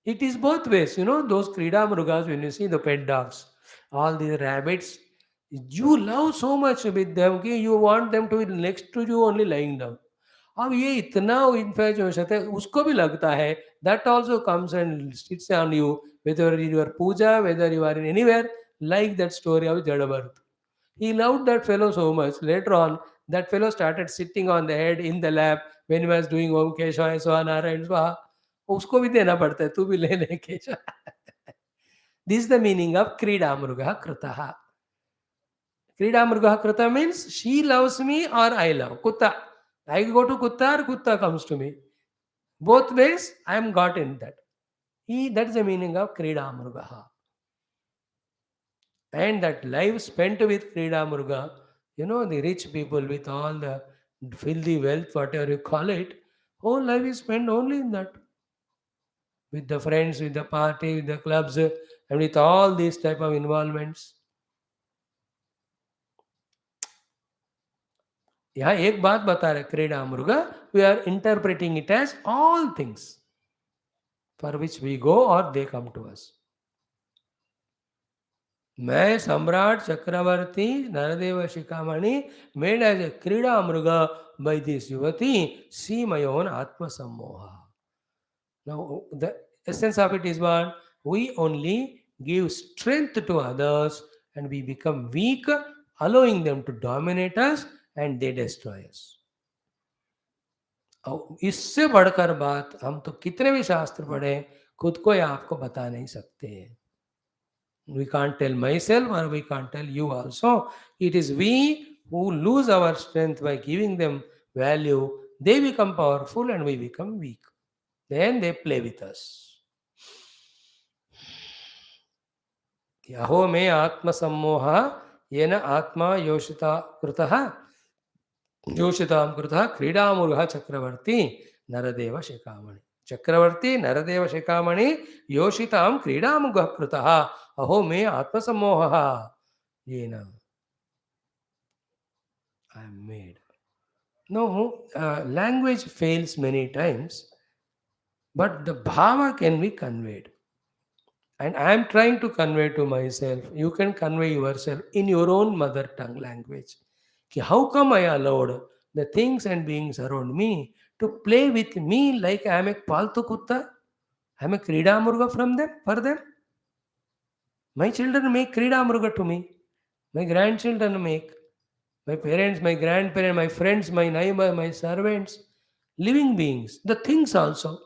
It is both ways, those Krida Mrugas, when you see the pet dogs, all these rabbits, you love so much with them कि you want them to be next to you only lying down. अब ये इतना infatuation है, उसको भी लगता है, that also comes and sits on you, whether you are puja, whether you are in anywhere, like that story of Jadabarth. He loved that fellow so much. Later on, that fellow started sitting on the head in the lap when he was doing Om Keshaya Swaha Narayan Swaha. उसको भी देना पड़ता है, तू भी ले ले Keshav. This is the meaning of Krida Mruga Kritaha. Krida Mruga Krita means she loves me or I love. Kutta. I go to Kutta or Kutta comes to me. Both ways, I am got in that. That is the meaning of Krida Mruga. And that life spent with Krida Mruga, the rich people with all the filthy wealth, whatever you call it, whole life is spent only in that. With the friends, with the party, with the clubs, and with all these type of involvements. यहाँ एक बात बता रहे क्रीड़ा मृगा, we are interpreting it as all things for which we go or they come to us. मैं सम्राट चक्रवर्ती नरदेव शिखामणि मेड एज ए क्रीड़ा मृग by this युवती सी my own atma sammoha. Now the essence of it is what? We only give strength to others and we become weak, allowing them to dominate us and they destroy us. इससे बढ़कर बात हम तो कितने भी शास्त्र पढ़े, खुद को या आपको बता नहीं सकते. We can't tell myself or we can't tell you also. It is we who lose our strength by giving them value. They become powerful and we become weak. Then they play with us. अहो मे आत्मसम्मोह येन आत्मा योषिता कृतः योषितां कृतः क्रीडामूर्घः चक्रवर्ती नरदेव शिखामणि. चक्रवर्ती नरदेव शिखामणि योषितां क्रीडामुगः कृतः अहो मे आत्मसम्मोहः येन I am made. No, language fails many times, but the bhava can be conveyed. And I am trying to convey to myself. You can convey yourself in your own mother tongue language. How come I allowed the things and beings around me to play with me like I am a paltu kutta? I am a krida murga from them, for them. My children make krida murga to me. My grandchildren make. My parents, my grandparents, my friends, my neighbor, my servants, living beings, the things also.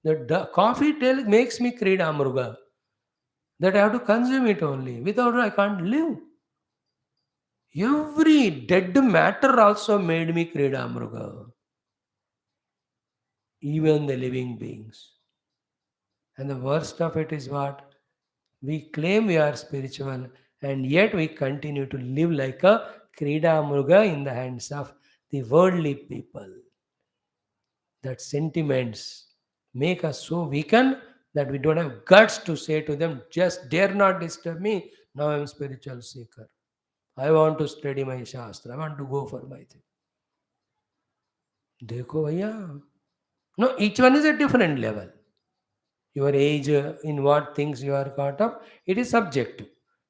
The coffee makes me krida murga. That I have to consume it only. Without it, I can't live. Every dead matter also made me krida mruga. Even the living beings. And the worst of it is what? We claim we are spiritual and yet we continue to live like a krida mruga in the hands of the worldly people. That sentiments make us so weakened that we don't have guts to say to them, just dare not disturb me. Now I am a spiritual seeker. I want to study my Shastra. I want to go for my thing. देखो भैया. No, each one is a different level. Your age, in what things you are caught up, it is subjective.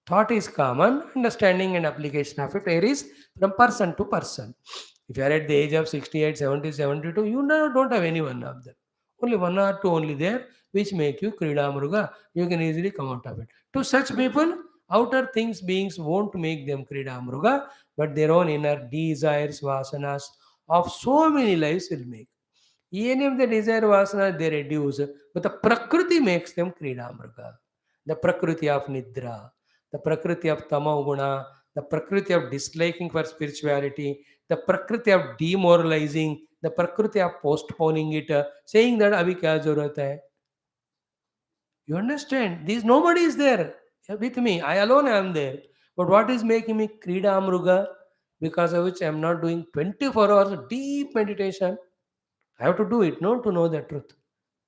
Thought is common, understanding and application of it varies from person to person. If you are at the age of 68, 70, 72, you don't have any one of them. Only one or two only there, which make you Krida Mruga. You can easily come out of it. To such people, outer things, beings won't make them Krida Mruga, but their own inner desires, vasanas of so many lives will make. Any of the desire vasana they reduce, but the prakriti makes them Krida Mruga. The prakriti of Nidra, the prakriti of Tamoguna, the prakriti of disliking for spirituality, the prakriti of demoralizing, the prakriti of postponing it, saying that abhi kya zarurat hai. You understand? Nobody is there with me. I alone am there. But what is making me Krida Mruga? Because of which I am not doing 24 hours of deep meditation. I have to do it, no, to know the truth.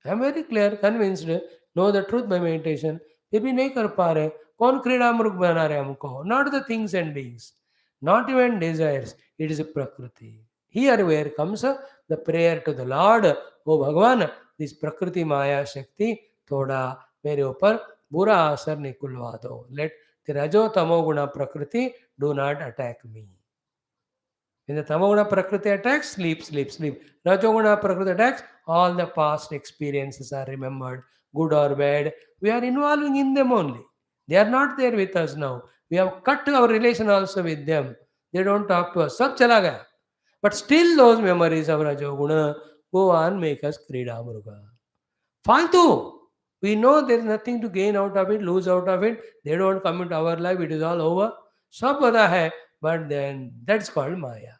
I am very clear, convinced, know the truth by meditation. फिर भी नहीं कर पा रहे, कौन क्रीड़ा मृग बना रहे हमको? Not the things and beings, not even desires. It is a prakriti. Here where comes the prayer to the Lord. Oh Bhagavan, this prakriti maya shakti थोड़ा मेरे ऊपर बुरा असर निकुलवा दो. Let the rajo tamo guna prakriti do not attack me. When the tamoguna prakriti attacks, sleep, sleep, sleep. Rajoguna prakriti attacks, all the past experiences are remembered, good or bad. We are involving in them only. They are not there with us now. We have cut our relation also with them. They don't talk to us. Sab chala gaya. But still those memories of Rajoguna go on, make us Krida Muruga. Faltu. We know there is nothing to gain out of it, lose out of it. They don't come into our life. It is all over. Sab vada hai. But then that's called Maya.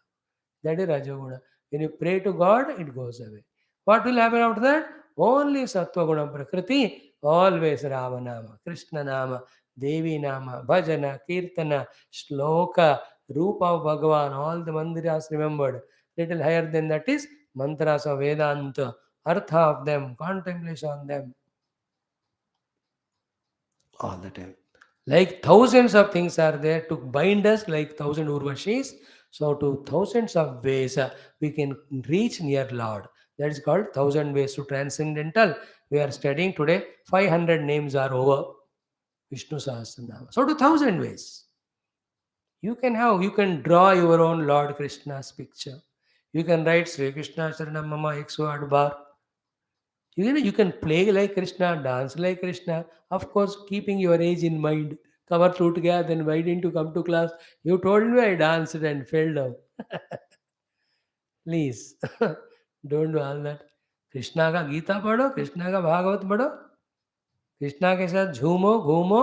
That is Rajoguna. When you pray to God, it goes away. What will happen after that? Only Sattva Guna Prakriti, always Rama Nama, Krishna Nama, Devi Nama, Bhajana, Kirtana, Shloka, Rupa of Bhagavan, all the mantras remembered. Little higher than that is mantras of Vedanta, Artha of them, contemplation on them, all the time. Like thousands of things are there to bind us, like thousand Urvashis. So, to thousands of ways we can reach near Lord. That is called thousand ways to transcendental. We are studying today. 500 names are over Vishnu Sahasranama. So, to thousand ways you can draw your own Lord Krishna's picture. You can write Sri Krishna Sharanam Mama X word bar. You can play like Krishna, dance like Krishna, of course, keeping your age in mind. Cover toot gaya, then why didn't you come to class? You told me I danced and fell down. Please, don't do all that. Krishna का गीता पढ़ो, कृष्णा का भागवत पढ़ो, कृष्णा के साथ झूमो घूमो.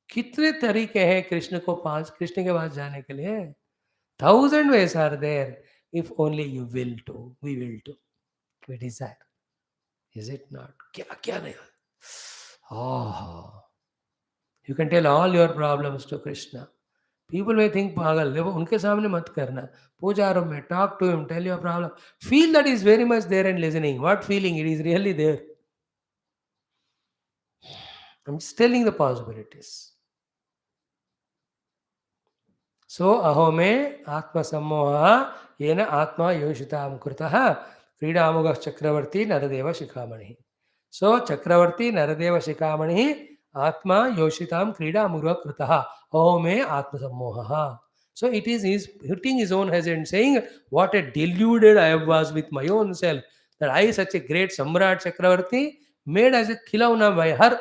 कितने तरीके हैं कृष्ण को पास कृष्ण के पास जाने के लिए. Thousand ways are there if only you will to we will to we desire. Is it not? क्या क्या नहीं. Oh, you can tell all your problems to Krishna. People may think पागल देखो उनके सामने मत करना. पूजा रूम में talk to him, tell your problem. Feel that he is very much there and listening. What feeling? It is really there. I'm just telling the possibilities. So ahome atma sammoha yena atma yoshitam kritaha क्रीडामुगः चक्रवर्ती नरदेव शिखामणि. So Chakravarti Naradeva Shikamani Atma Yoshitam Krida Murva Kritaha Ome Atma Sammohaha. So it is his hitting his own head and saying, what a deluded I was with my own self, that I, such a great Samrat Chakravarti, made as a Kilauna by her.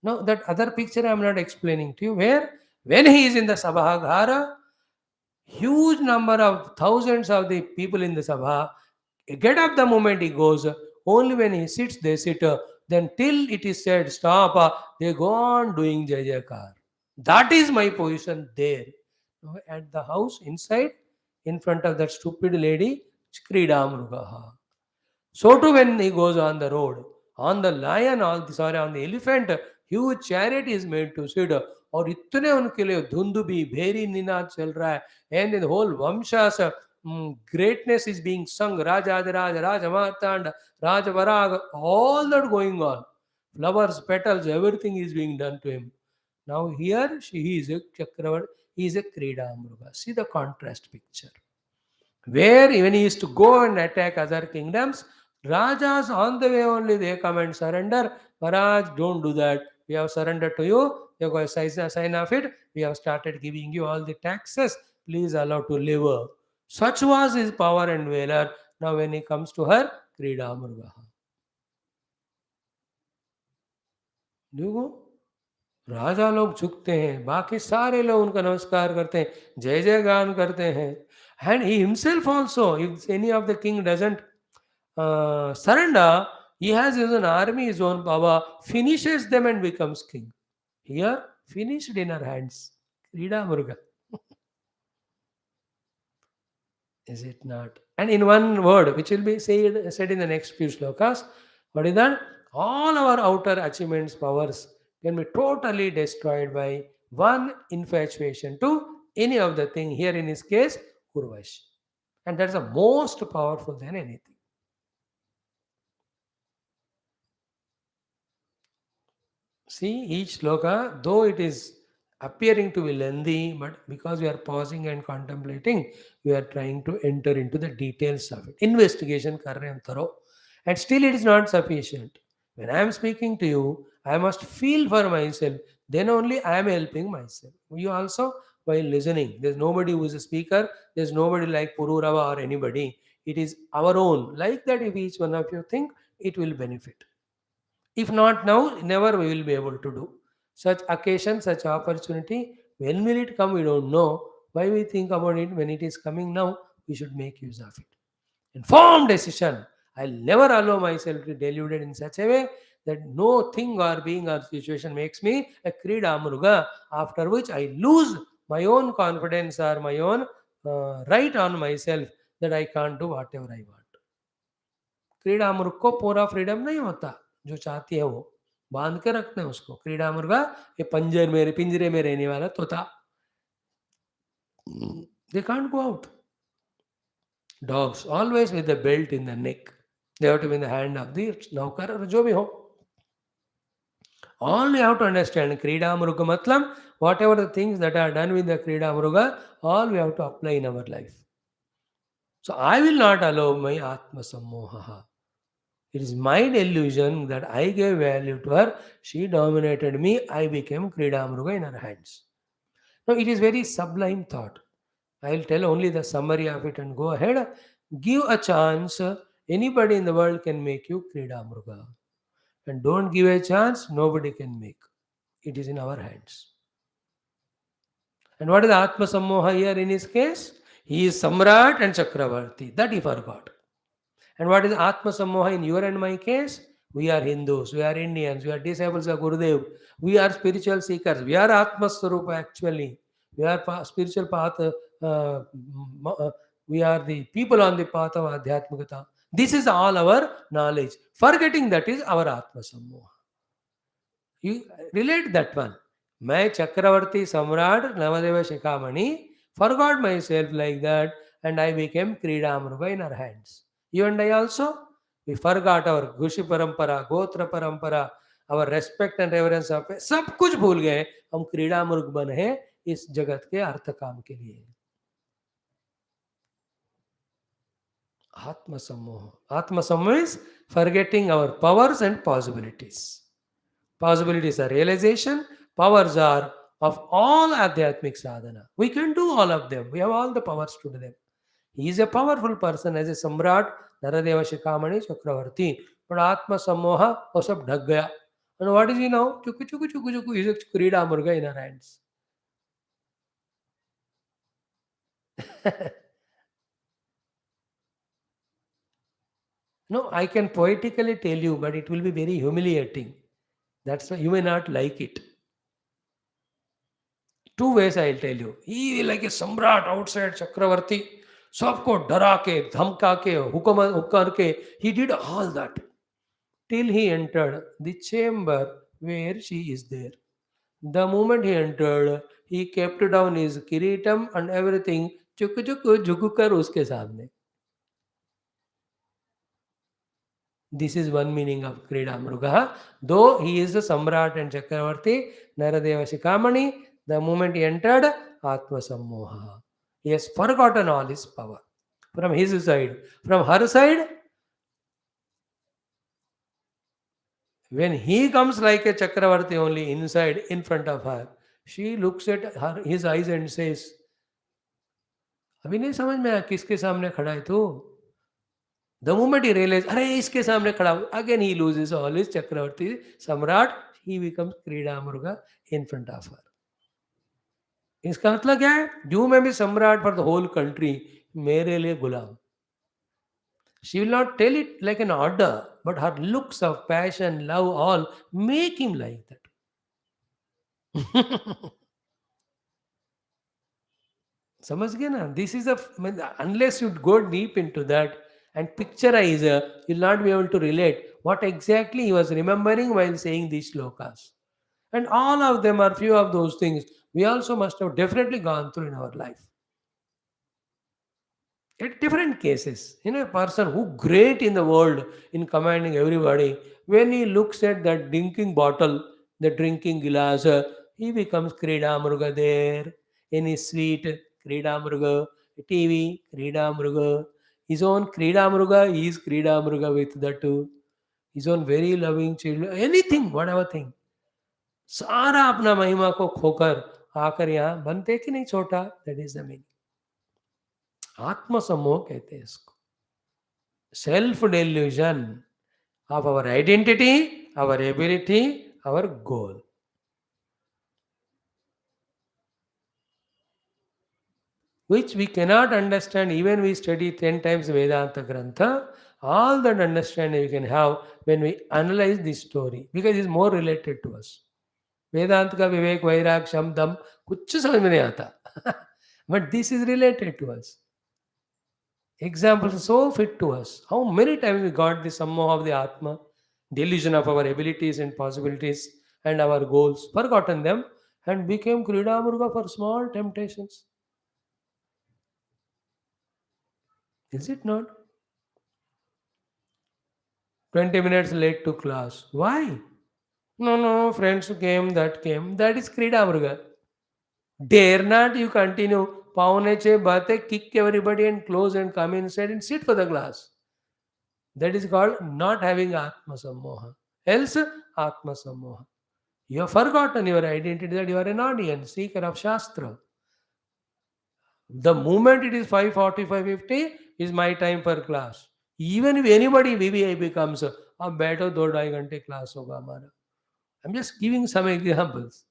Now, that other picture I am not explaining to you, where when he is in the Sabhagara, huge number of thousands of the people in the Sabha get up the moment he goes. Only when he sits, they sit. Then till it is said, stop, they go on doing Jai Jaikar. That is my position there. At the house, inside, in front of that stupid lady, Skridamrugaha. So too when he goes on the road, on the lion, on the elephant, huge chariot is made to sit. और इतने उनके लिए धुंधुबी भेरी निनाद चल रहा है. And the whole Vamshas greatness is being sung. Rajadhiraj, Rajamartand, Rajavarag, all that going on. Flowers, petals, everything is being done to him. Now here he is a Chakravarti, he is a Krida Mruga. See the contrast picture. Where even he used to go and attack other kingdoms, Rajas on the way only they come and surrender. Maharaj, don't do that. We have surrendered to you. You have got a sign of it. We have started giving you all the taxes. Please allow to live. Such was his power and valor. Now when he comes to her, Krida Murgaha. देखो राजा लोग झुकते हैं, बाकी सारे लोग उनका नमस्कार करते हैं, जय जय गान करते हैं. And he himself also, if any of the king doesn't surrender, he has his own army, his own power, finishes them and becomes king. Here, finished in our hands. Krida Murga. Is it not? And in one word, which will be said in the next few slokas, what is that? All our outer achievements, powers can be totally destroyed by one infatuation to any of the thing. Here in his case, Urvashi. And that's the most powerful than anything. See, each sloka, though it is appearing to be lengthy, but because we are pausing and contemplating, we are trying to enter into the details of it. Investigation kar rahe hum thorough. And still it is not sufficient. When I am speaking to you, I must feel for myself. Then only I am helping myself. You also, while listening, there's nobody who is a speaker, there's nobody like Pururava or anybody. It is our own. Like that, if each one of you think, it will benefit. If not now, never we will be able to do. Such occasion, such opportunity, when will it come, we don't know. Why we think about it when it is coming now, we should make use of it. Informed decision. I'll never allow myself to be deluded in such a way that no thing or being or situation makes me a Krida Muruga, after which I lose my own confidence or my own right on myself that I can't do whatever I want. क्रीड़ा मुर्ग को पूरा freedom नहीं होता, जो चाहती है वो बांध के रखते हैं उसको। क्रीड़ा मुर्गा ये पिंजरे में रहने वाला तोता, they can't go out. Dogs always with the belt in the neck. They have to be in the hand of the नौकर और जो भी हो. All you have to understand, Krida Muruga Matlam, whatever the things that are done with the Krida Muruga, all we have to apply in our life. So I will not allow my Atma Sammoha. It is my delusion that I gave value to her. She dominated me. I became Krida Muruga in her hands. Now it is very sublime thought. I will tell only the summary of it and go ahead. Give a chance. Anybody in the world can make you Krida Muruga. And don't give a chance, nobody can make. It is in our hands. And what is Atma Sammoha here in his case? He is Samrat and Chakravarti. That he forgot. And what is Atma Sammoha in your and my case? We are Hindus, we are Indians, we are disciples of Gurudev, we are spiritual seekers, we are Atma Swarupa actually. We are spiritual path, we are the people on the path of Adhyatmikata. This is all our knowledge. Forgetting that is our Atma Sammoha. You relate that one. मैं चक्रवर्ती सम्राट नवदेव शिखामणि forgot myself like that and I became Krida Mruga in our hands. You and I also, we forgot our Gushi Parampara, Gotra Parampara, our respect and reverence of सब कुछ भूल गए. हम क्रीड़ा मुर्ग बने हैं इस जगत के अर्थ काम के लिए. Atma Sammoha. Atma Sammoha is forgetting our powers and possibilities. Possibilities are realization, powers are of all Adhyatmic sadhana. We can do all of them. We have all the powers to do them. He is a powerful person as a Samrat, Naradeva Shikamani Chakravarti. But Atma Sammoha was sab ढक गया. And what is he now? Chuku chuku chuku chuku. He is a Krida Murga in our hands. No, I can poetically tell you, but it will be very humiliating. That's why you may not like it. Two ways I'll tell you. He like a Samrat outside Chakravarti. सबको डरा के धमका के हुक्म करके he did all that till he entered the chamber where she is there. The moment he entered, he kept down his kiritam and everything चुक चुक झुककर उसके सामने. This is one meaning of Krida Mruga. Though he is the Samrat and Chakravarti, Naradeva Shikamani, the moment he entered, Atma Sammoha. He has forgotten all his power. From his side. From her side, when he comes like a Chakravarti only inside, in front of her, she looks at her, his eyes and says, अभी नहीं समझ में आया किसके सामने खड़ा है तू. The moment he realizes, अरे इसके सामने खड़ा हूँ, again he loses all his Chakravarti, Samrat, he becomes Krida Mruga in front of her. इसका मतलब क्या है? You may be Samrat for the whole country, मेरे लिए गुलाम. She will not tell it like an order, but her looks of passion, love, all make him like that. समझ गए ना? This is a unless you go deep into that and picturize, you'll not be able to relate what exactly he was remembering while saying these shlokas. And all of them are few of those things we also must have definitely gone through in our life. At different cases, a person who great in the world in commanding everybody, when he looks at that drinking bottle, the drinking glass, he becomes Krida Mruga there. Any sweet, Krida Mruga. TV, Krida Mruga. His own Krida Mruga, he is Krida Mruga with the two. His own very loving children, anything, whatever thing. सारा अपना महिमा को खोकर आकर यहाँ बनते कि नहीं छोटा. That is the meaning. आत्म सम्मोह कहते हैं इसको. Self delusion of our identity, our ability, our goal. Which we cannot understand even we study 10 times Vedanta Grantha. All that understanding we can have when we analyze this story because it's more related to us. वेदांत का विवेक वैराग शम दम कुछ समझ में नहीं आता. But this is related to us. Examples so fit to us. How many times we got the sammoha of the Atma, delusion of our abilities and possibilities and our goals, forgotten them and became Kridamurga for small temptations. Is it not? 20 minutes late to class. Why? No, friends came, that came. That is Kridamurga. Dare not you continue. Paune che bate, kick everybody and close and come inside and sit for the class. That is called not having Atma Sammoha. Else, Atma Sammoha. You have forgotten your identity that you are an audience, seeker of Shastra. The moment it is 5:40, 5:50 is my time for class. Even if anybody VVI becomes, अब बैठो 2-2.5 घंटे class होगा हमारा. I'm just giving some examples.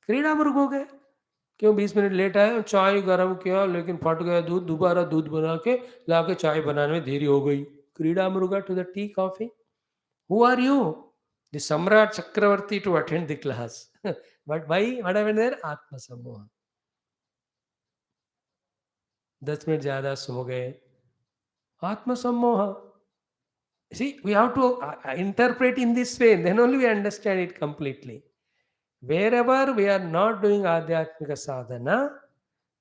क्रीड़ा मुर्ग हो गए. क्यों 20 मिनट लेट आए, चाय गर्म किया लेकिन फट गया दूध, दोबारा दूध बना के लाके चाय बनाने में देरी हो गई. क्रीड़ा मुर्गा to the tea coffee. Who are you? The Samrat Chakravarti to attend the class. But why? What happened there? Atma Sammoha. 10 minute ज़्यादा सो गए. Atma Sammoha. See, we have to interpret in this way. Then only we understand it completely. Wherever we are not doing Adhyatmika Sadhana,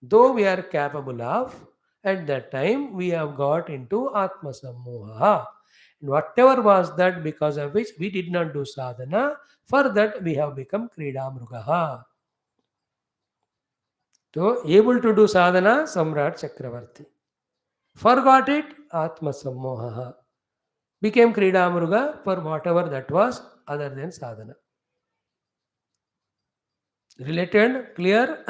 though we are capable of, at that time we have got into Atma Sammoha. And whatever was that because of which we did not do sadhana, for that we have become Kridamrugaha. So, able to do sadhana, Samrat Chakravarti. Forgot it, Atma Sammoha. Became Kridamruga for whatever that was other than sadhana. Related, clear?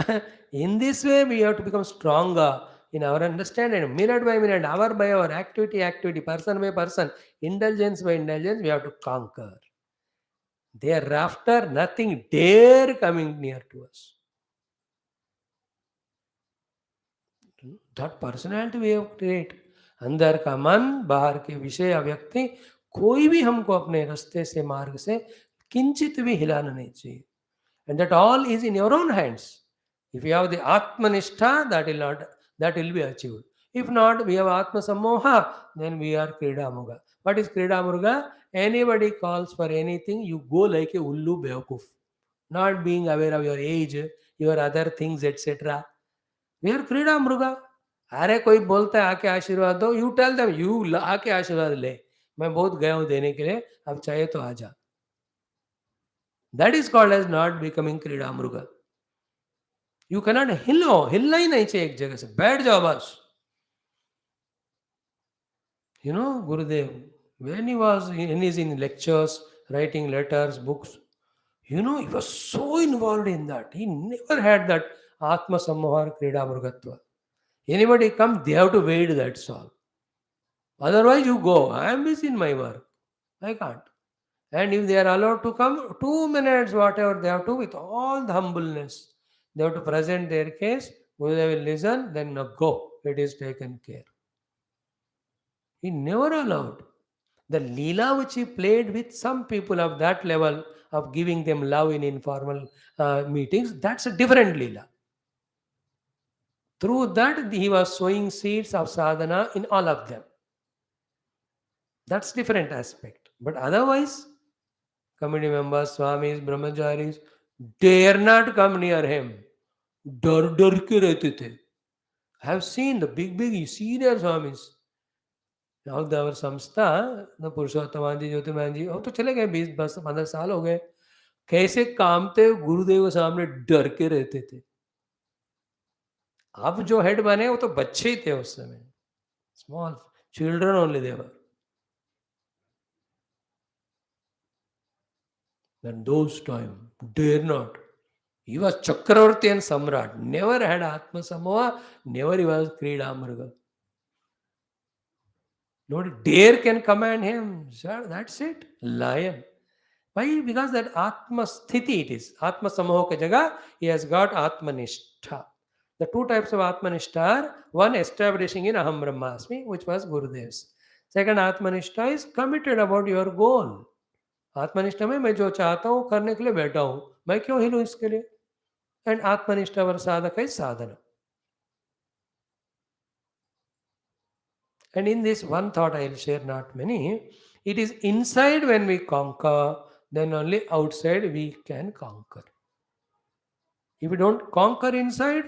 In this way, we have to become stronger in our understanding. Minute by minute, hour by hour, activity, person by person, indulgence by indulgence, we have to conquer. Thereafter, nothing dare coming near to us. That personality we have create. अंदर का मन, बाहर के विषय अव्यक्ति, कोई भी हमको अपने रास्ते से मार्ग से किंचित भी हिलाना नहीं चाहिए. And that all is in your own hands. If you have the Atmanistha, that will be achieved. If not, we have Atma Sammoha, then we are Kridamurga. What is Kridamurga? Anybody calls for anything, you go like a Ullu Beokuf. Not being aware of your age, your other things, etc. We are Kridamurga. अरे कोई बोलता है आके आशीर्वाद दो, you tell them you आके आशीर्वाद ले. मैं बहुत गया हूं देने के लिए, अब चाहिए तो आजा. That is called as not becoming Kridamurga. You cannot हिलना ही नहीं चाहिए एक जगह से, बैठ जाओ बस. You know, Gurudev, when he was in lectures, writing letters, books, he was so involved in that. He never had that Atma Sammoha Kridamurgatva. Anybody come, they have to wait, that's all. Otherwise, you go. I am busy in my work. I can't. And if they are allowed to come, 2 minutes, whatever they have to, with all the humbleness, they have to present their case. They will listen, then go. It is taken care. He never allowed. The Leela which he played with some people of that level of giving them love in informal meetings, that's a different Leela. Through that, he was sowing seeds of sadhana in all of them. That's different aspect. But otherwise, committee members, swamis, brahmacharis, dare not come near him. Dar ke rehte the. I have seen the big senior swamis. Now our संस्था न पुरुषोत्तम जी ज्योतिमान जी वो तो चले गए 20-15 साल हो गए. कैसे काम थे गुरुदेव के सामने डर के रहते थे. अब जो हेड बने वो तो बच्चे ही थे उस समय. Small children only they were. Then those time dare not. He was Chakravarti and Samrat. Never had Atma Samoha. Never he was Kridamruga. Nobody dare can command him. Sir, that's it. Lion. Why? Because that Atma Sthiti it is. Atma Samoha ke jaga, he has got Atma Nishtha. The two types of Atma Nishtha are one establishing in Aham Brahmasmi, which was Gurudev's. Second Atma Nishtha is committed about your goal. आत्मनिष्ठा में मैं जो चाहता हूँ करने के लिए बैठा हूँ, मैं क्यों हिलूं इसके लिए. एंड आत्मनिष्ठा वर साधक is sadhana. And in this one thought I will share, not many. It is inside when we conquer, then only outside we can conquer. If we don't conquer inside,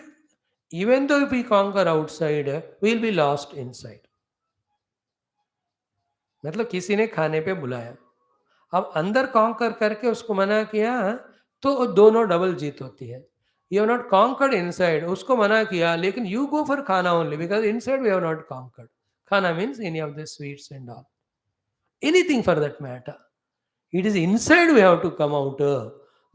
even though if we conquer outside, we will be lost inside. मतलब किसी ने खाने पे बुलाया, अब अंदर conquer करके उसको मना किया तो दोनों डबल जीत होती है. You have not conquered inside, उसको मना किया लेकिन you go for khana only because inside we have not conquered. Khana means any of the sweets and all, anything for that matter. It is inside we have to come out.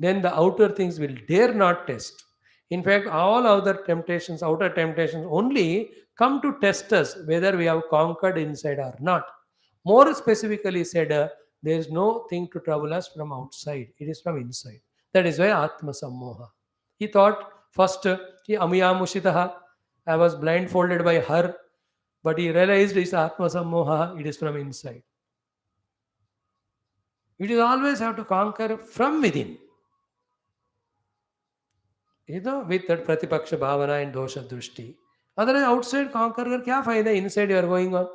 Then the outer things will dare not test. In fact, all other temptations, outer temptations only come to test us whether we have conquered inside or not. More specifically said, there is no thing to trouble us from outside. It is from inside. That is why Atma Sammoha. He thought first, Amiya Mushitaha, I was blindfolded by her, but he realized it is Atma Sammoha, it is from inside. It is always have to conquer from within. With that Pratipaksha Bhavana and Dosha Drushti. Otherwise, outside conquer kar kya fayda? Inside you are going on.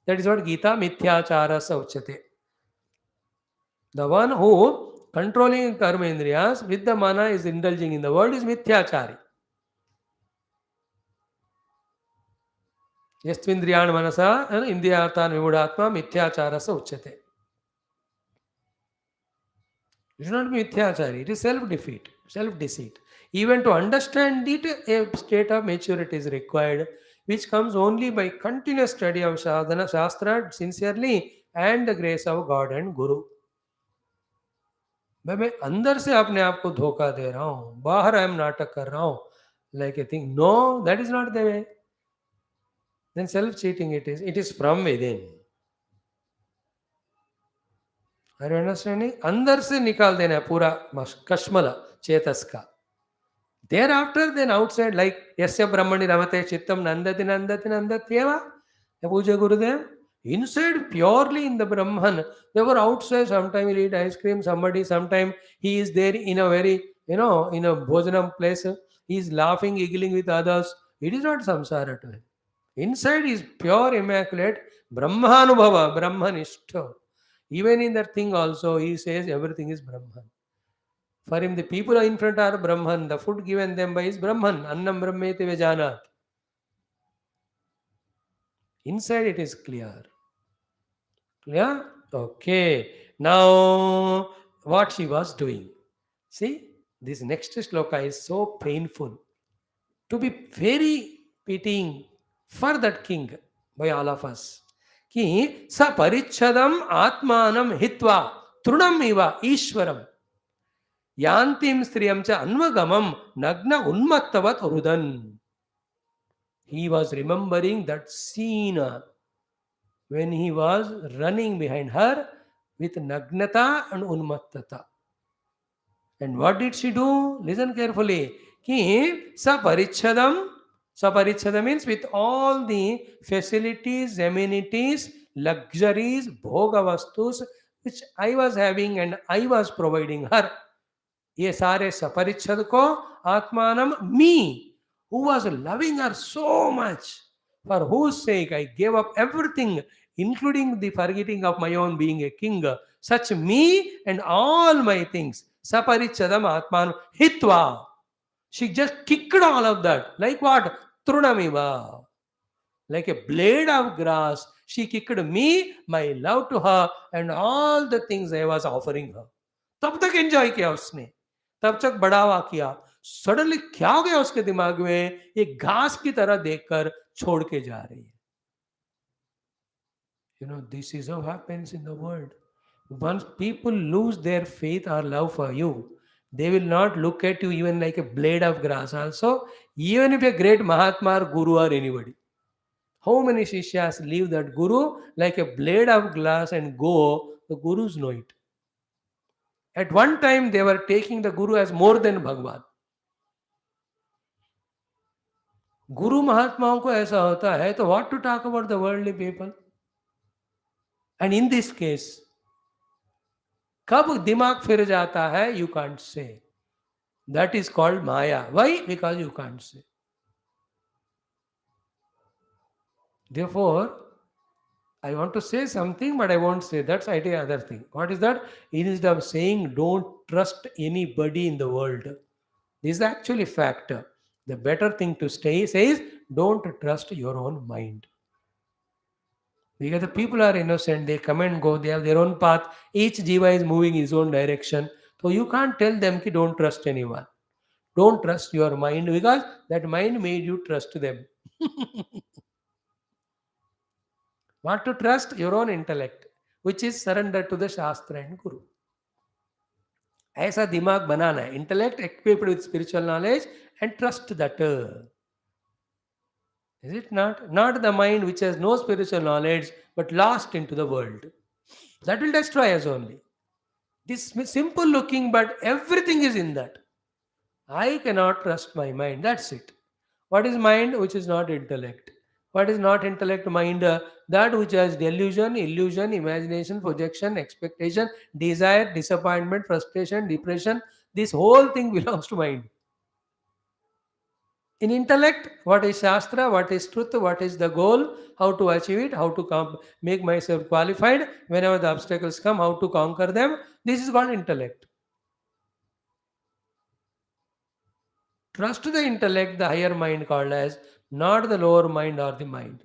That is what Gita Mithyachara Sauchate. The one who controlling karma indriyas with the mana is indulging in the world is Mithyachari. Yastvindriyan Manasa and Indriyatan Vimudatma Mithyachara Sauchate. It is not mithyachari, it is self-defeat, self-deceit. Even to understand it, a state of maturity is required, which comes only by continuous study of sadhana, shastra sincerely and the grace of God and Guru. मैं अंदर से अपने आप को धोखा दे रहा हूँ, बाहर आई एम नाटक कर रहा हूँ, like a thing. No, that is not the way. Then self-cheating it is from within. Are you understanding? अंदर से निकाल देना है पूरा कश्मल चेतस का. Thereafter, then outside, like Yasya Brahmani Ramate Chittam Nandati Nandati Nandatyeva, Puja Gurudev. Inside, purely in the Brahman, they were outside. Sometimes he'll eat ice cream, sometime he is there in a very, in a Bhojanam place. He is laughing, giggling with others. It is not samsara to him. Inside is pure, immaculate, Brahmanubhava, Brahmanishta. Even in that thing also, he says everything is Brahman. For him, the people in front are Brahman. The food given them by is Brahman. Annam Brahmeti Vejanat. Inside it is clear. Clear? Okay. Now, what she was doing. See, this next shloka is so painful. To be very pitying for that king by all of us. Ki sa parichadam atmanam hitva trunam iva ishwaram. Yantim striyam cha anvagamam nagna unmattavat rudan. He was remembering that scene when he was running behind her with nagnata and unmattata. And what did she do? Listen carefully. Ki saparichadam. Saparichadam means with all the facilities, amenities, luxuries, bhogavastus which I was having and I was providing her. ये सारे सपरिच्छद को आत्मानम मी who was loving her so much, for whose sake I gave up everything, including the forgetting of my own being a king, such me and all my things. Saparichadam atmanam hitva. She just kicked all of that. Like what? Trunamiva. Like a blade of grass, She kicked me, my love to her, and all the things I was offering her. तब तक enjoy किया उसने, तब तक बढ़ावा किया. Suddenly क्या हो गया उसके दिमाग में, एक घास की तरह देखकर छोड़ के जा रही है. This is how happens in the world. Once people lose their faith or love for you, they will not look at you even like a blade of grass also, even if a great Mahatma or Guru or anybody. How many Shishyas leave that Guru like a blade of glass and go? The Gurus know it. At one time, they were taking the Guru as more than Bhagwan. गुरु महात्माओं को ऐसा होता है तो what to talk about the worldly people? And in this case, कब दिमाग फिर जाता है, you can't say. That is called Maya. Why? Because you can't say. Therefore, I want to say something, but I won't say. That's idea other thing. What is that? Instead of saying don't trust anybody in the world, this is actually fact. The better thing to say is don't trust your own mind. Because the people are innocent, they come and go, they have their own path. Each jiva is moving his own direction. So you can't tell them ki don't trust anyone. Don't trust your mind because that mind made you trust them. What to trust? Your own intellect, which is surrender to the Shastra and Guru. ऐसा दिमाग बनाना है, intellect equipped with spiritual knowledge and trust that. Is it not? Not the mind which has no spiritual knowledge but lost into the world. That will destroy us only. This simple looking, but everything is in that. I cannot trust my mind. That's it. What is mind? Which is not intellect. What is not intellect? Mind. That which has delusion, illusion, imagination, projection, expectation, desire, disappointment, frustration, depression. This whole thing belongs to mind. In intellect, what is Shastra, what is truth, what is the goal, how to achieve it, how to make myself qualified, whenever the obstacles come, how to conquer them. This is called intellect. Trust the intellect, the higher mind called as, not the lower mind or the mind.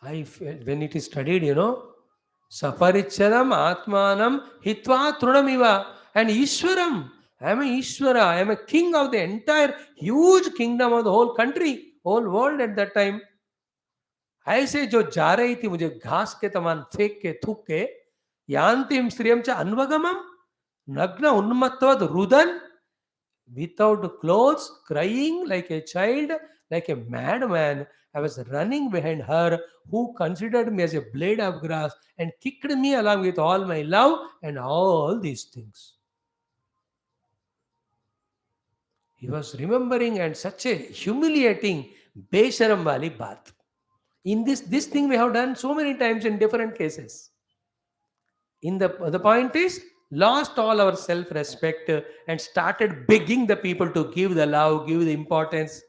When it is studied, Saparichadam Atmanam Hitva Trunamiva and Ishwaram. I am a Ishwara, I am a king of the entire huge kingdom of the whole country, whole world at that time. ऐसे जो जा रही थी मुझे घास के तमान फेंक के थूक के यान्तिम श्रियम च अन्वगमम नग्न उन्मत्तवद रुदन without clothes, crying like a child, like a madman. I was running behind her who considered me as a blade of grass and kicked me along with all my love and all these things. He was remembering and such a humiliating Besharam Wali bath. In this thing we have done so many times in different cases. The point is, lost all our self-respect and started begging the people to give the love, give the importance.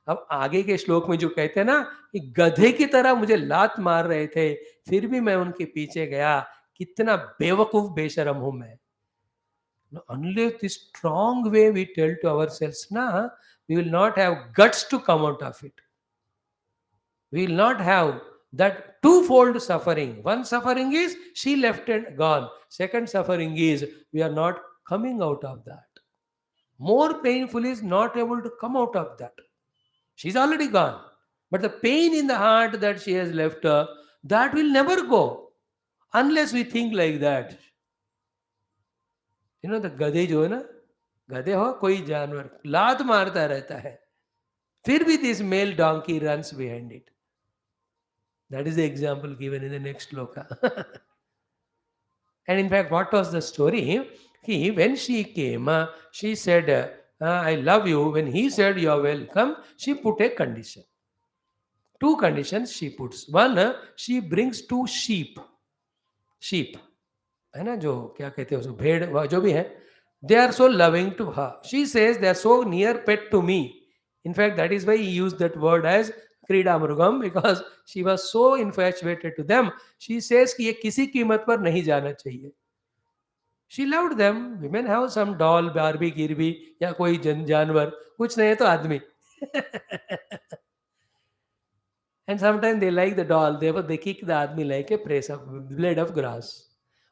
अब आगे के श्लोक में जो कहते हैं ना कि गधे की तरह मुझे लात मार रहे थे फिर भी मैं उनके पीछे गया, कितना बेवकूफ बेशरम हूं मैं. Unless this strong way we tell to ourselves, we will not have guts to come out of it. We will not have that twofold suffering. One suffering is she left and gone. Second suffering is we are not coming out of that. More painful is not able to come out of that. She's already gone. But the pain in the heart that she has left, that will never go unless we think like that. The गधे जो है ना, गधे हो कोई जानवर लात मारता रहता है, फिर भी this male donkey runs behind it. That is the example given in the next sloka. And in fact, what was the story? When she came, she said, I love you. When he said, you are welcome, she put a condition. Two conditions she puts. One, she brings 2 sheep. Sheep. है ना जो क्या कहते हैं उसको भेड़ जो भी है, they are so loving to her. She says they are so near pet to me. In fact, that is why he used that word as क्रीड़ा मृगम, because she was so infatuated to them. She says कि ये किसी कीमत पर नहीं जाना चाहिए. She loved them. Women have some doll, Barbie, गिरबी या कोई जानवर, कुछ नहीं तो आदमी. And sometimes they like the doll, therefore they kick the army like a praise of blade of grass.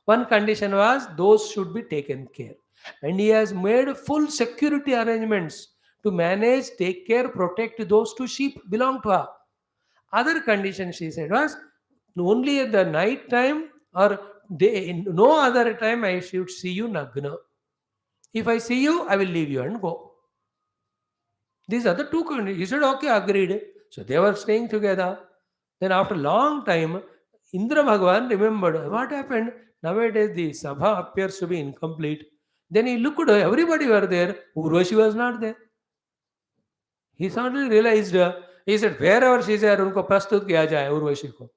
One condition was those should be taken care. And he has made full security arrangements to manage, take care, protect those two sheep belong to her. Other condition she said was only at the night time or day, in no other time I should see you nagna. If I see you, I will leave you and go. These are the two conditions. He said, okay, agreed. So they were staying together. Then after a long time, Indra Bhagavan remembered what happened. Nowadays the Sabha appears to be incomplete. Then he looked, everybody were there. Urvashi was not there. He suddenly realized, he said, wherever she is there, उनको प्रस्तुत किया जाए उर्वशी को.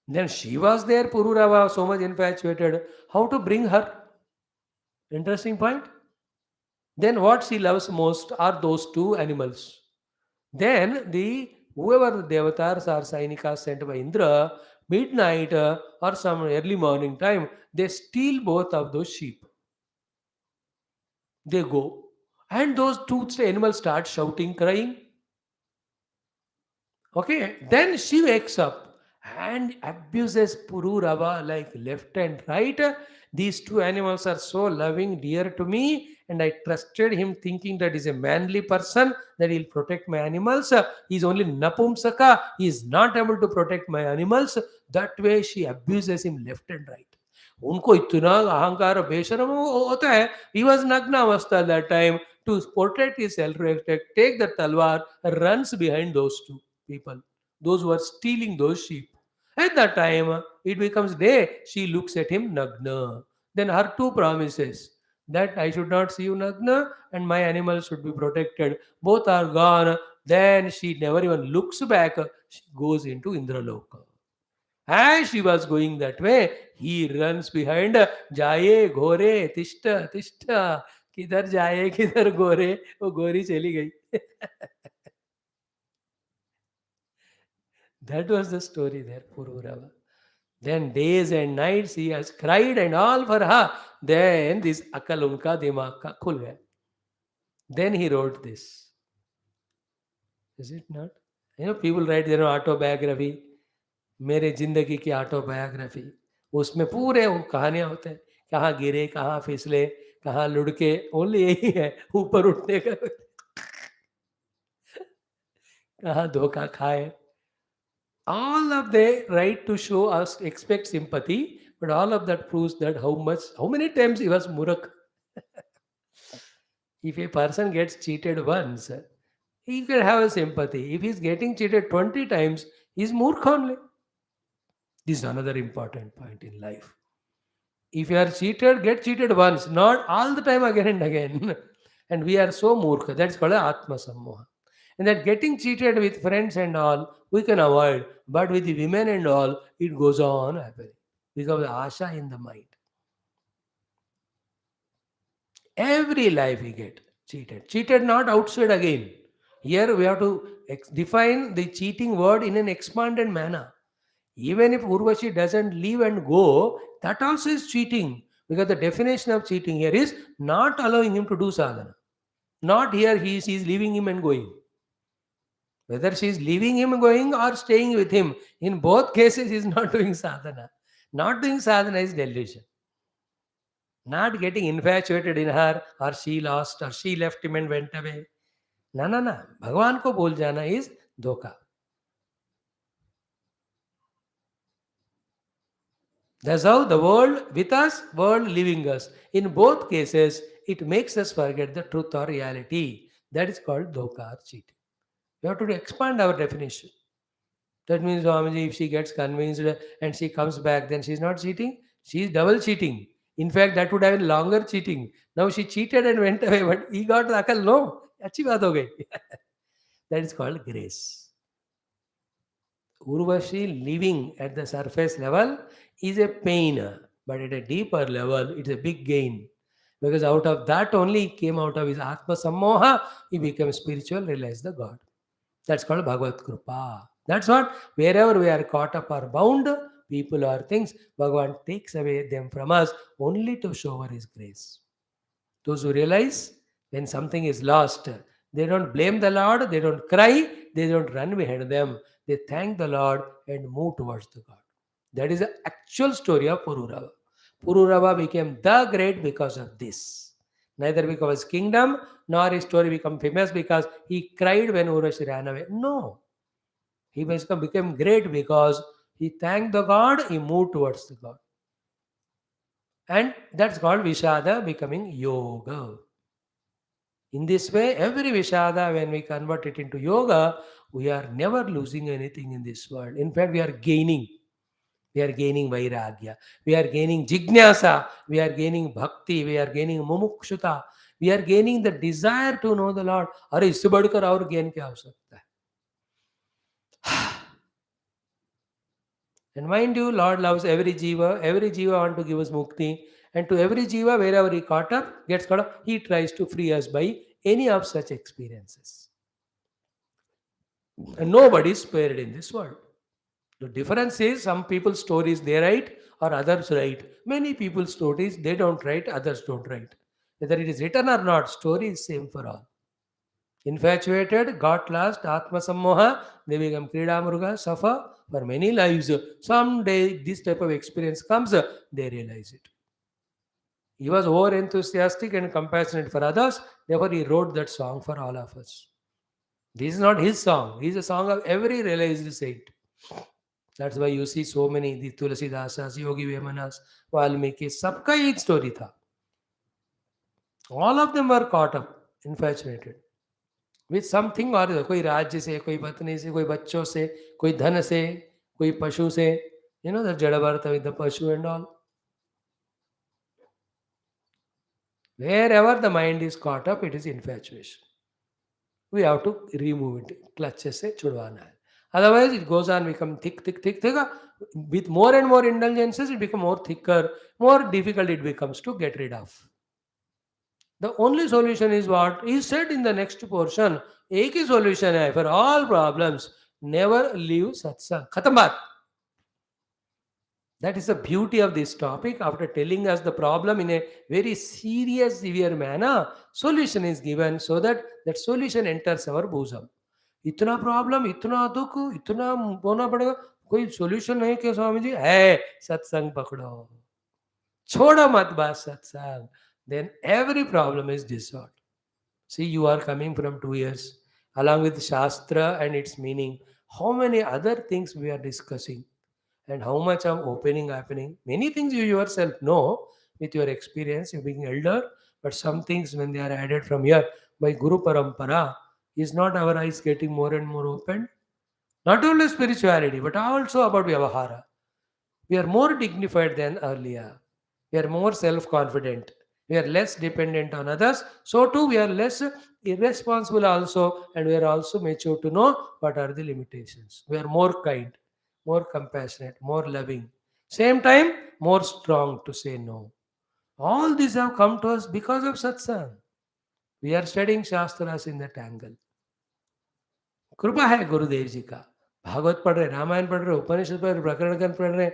Then she was there, Pururava, so much infatuated. How to bring her? Interesting point. Then what she loves most are those two animals. Then the whoever the avatars or Sainikas sent by Indra, midnight or some early morning time, they steal both of those sheep. They go. And those two animals start shouting, crying. Okay, then she wakes up and abuses Pururava like left and right. These two animals are so loving, dear to me, and I trusted him thinking that he's a manly person, that he'll protect my animals. He's only Napumsaka, he is not able to protect my animals. That way she abuses him left and right. उनको इतना अहंकार बेशरम होता है. He was nagna avastha that time. To protect his self-respect, take the talwar, runs behind those two people, those who are stealing those sheep. At that time, it becomes day. She looks at him nagna. Then her two promises that I should not see you nagna and my animals should be protected. Both are gone. Then she never even looks back. She goes into Indraloka. As she was going that way, he runs behind. Jaye घोरे तिष्ठ तिष्ठ किधर जाए किधर गोरे वो गोरी चली गई. That was the story there, Pururava. Then days and nights he has cried and all for her. Then this akal unka dimag ka khul gaya. Then he wrote this. Is it not? People write their autobiography. मेरे जिंदगी की autobiography, उसमें पूरे वो कहानियां होते हैं, कहाँ गिरे, कहाँ फिसले, कहाँ लुढ़के, ओनली यही है ऊपर उठने का. कहाँ धोखा खाए. All of they write to show us, expect sympathy, but all of that proves that how many times he was murak. If a person gets cheated once, he can have a sympathy. If he's getting cheated 20 times, he's murkh only. This is another important point in life. If you are cheated, get cheated once, not all the time again and again. And we are so murkha. That's called Atma Sammoha. And that getting cheated with friends and all, we can avoid. But with the women and all, it goes on happening. Because of asha in the mind. Every life we get cheated. Cheated not outside again. Here we have to define the cheating word in an expanded manner. Even if Urvashi doesn't leave and go, that also is cheating. Because the definition of cheating here is not allowing him to do sadhana. Not here he is leaving him and going. Whether she is leaving him going or staying with him, in both cases he is not doing sadhana. Not doing sadhana is delusion. Not getting infatuated in her, or she lost, or she left him and went away. No. Bhagavan ko bol jana is dhoka. That's how the world with us, world leaving us. In both cases, it makes us forget the truth or reality. That is called dhoka or cheating. We have to expand our definition. That means, Swamiji, if she gets convinced and she comes back, then she is not cheating. She is double cheating. In fact, that would have been longer cheating. Now she cheated and went away, but he got the akal. No, अच्छी बात हो गई. That is called grace. Urvashi living at the surface level is a pain, but at a deeper level, it's a big gain. Because out of that only came out of his Atma Sammoha, he became spiritual, realized the God. That's called Bhagavad Kripa. That's what, wherever we are caught up or bound, people or things, Bhagavan takes away them from us only to show our his grace. Those who realize when something is lost, They don't blame the Lord, they don't cry, they don't run behind them. They thank the Lord and move towards the God. That is the actual story of Pururava. Pururava became the great because of this. Neither because of his kingdom, nor his story became famous because he cried when Urashi ran away. No. He became great because he thanked the God, he moved towards the God. And that's called Vishada becoming yoga. In this way, every Vishada, when we convert it into yoga, we are never losing anything in this world. In fact, we are gaining. We are gaining Vairagya. We are gaining Jijnasa. We are gaining Bhakti. We are gaining Mumukshuta. We are gaining the desire to know the Lord. अरे इससे बढ़कर और ज्ञान क्या हो सकता है? And mind you, Lord loves every jiva. Every jiva want to give us mukti. And to every jiva, wherever he gets caught up, he tries to free us by any of such experiences. And nobody is spared in this world. The difference is some people's stories they write or others write. Many people's stories they don't write, others don't write. Whether it is written or not, story is same for all. Infatuated, got lost, Atma Sammoha, they become Krida Muruga, suffer for many lives. Someday this type of experience comes, they realize it. He was over enthusiastic and compassionate for others, therefore he wrote that song for all of us. This is not his song, this is a song of every realized saint. That's why you see so many, the Tulasidasa's, Yogi Vemanas, Valmiki, सबका ही एक story था. All of them were caught up, infatuated with something or other. कोई राज्य से, कोई पत्नी से, कोई बच्चों से, कोई धन से, कोई पशु से. You know the Jadavartha with the Pashu and all. Wherever the mind is caught up, it is infatuation. We have to remove it. Clutches से छुड़वाना है. Otherwise, it goes on become thick. With more and more indulgences, it becomes more thicker, more difficult it becomes to get rid of. The only solution is what is said in the next portion. एक ही solution है for all problems. Never leave satsang. खत्म बात. That is the beauty of this topic. After telling us the problem in a very serious, severe manner, solution is given so that that solution enters our bosom. इतना problem, इतना दुख, इतना होना पड़ेगा, कोई solution नहीं क्या स्वामी जी? है, सत्संग पकड़ो, छोड़ो मत बात सत्संग. Then every problem is dissolved. See, you are coming from 2 years, along with Shastra and its meaning. How many other things we are discussing? And how much of opening happening. Many things you yourself know with your experience, you being elder, but some things when they are added from here by Guru Parampara, is not our eyes getting more and more open? Not only spirituality, but also about Vyavahara. We are more dignified than earlier. We are more self-confident. We are less dependent on others. So too, we are less irresponsible also, and we are also mature to know what are the limitations. We are more kind, more compassionate, more loving. Same time, more strong to say no. All these have come to us because of satsang. We are studying Shastras in that angle. कृपा है गुरुदेव जी का. भागवत पढ़ रहे, रामायण पढ़ रहे, उपनिषद पढ़ रहे, प्रकरण पढ़ रहे.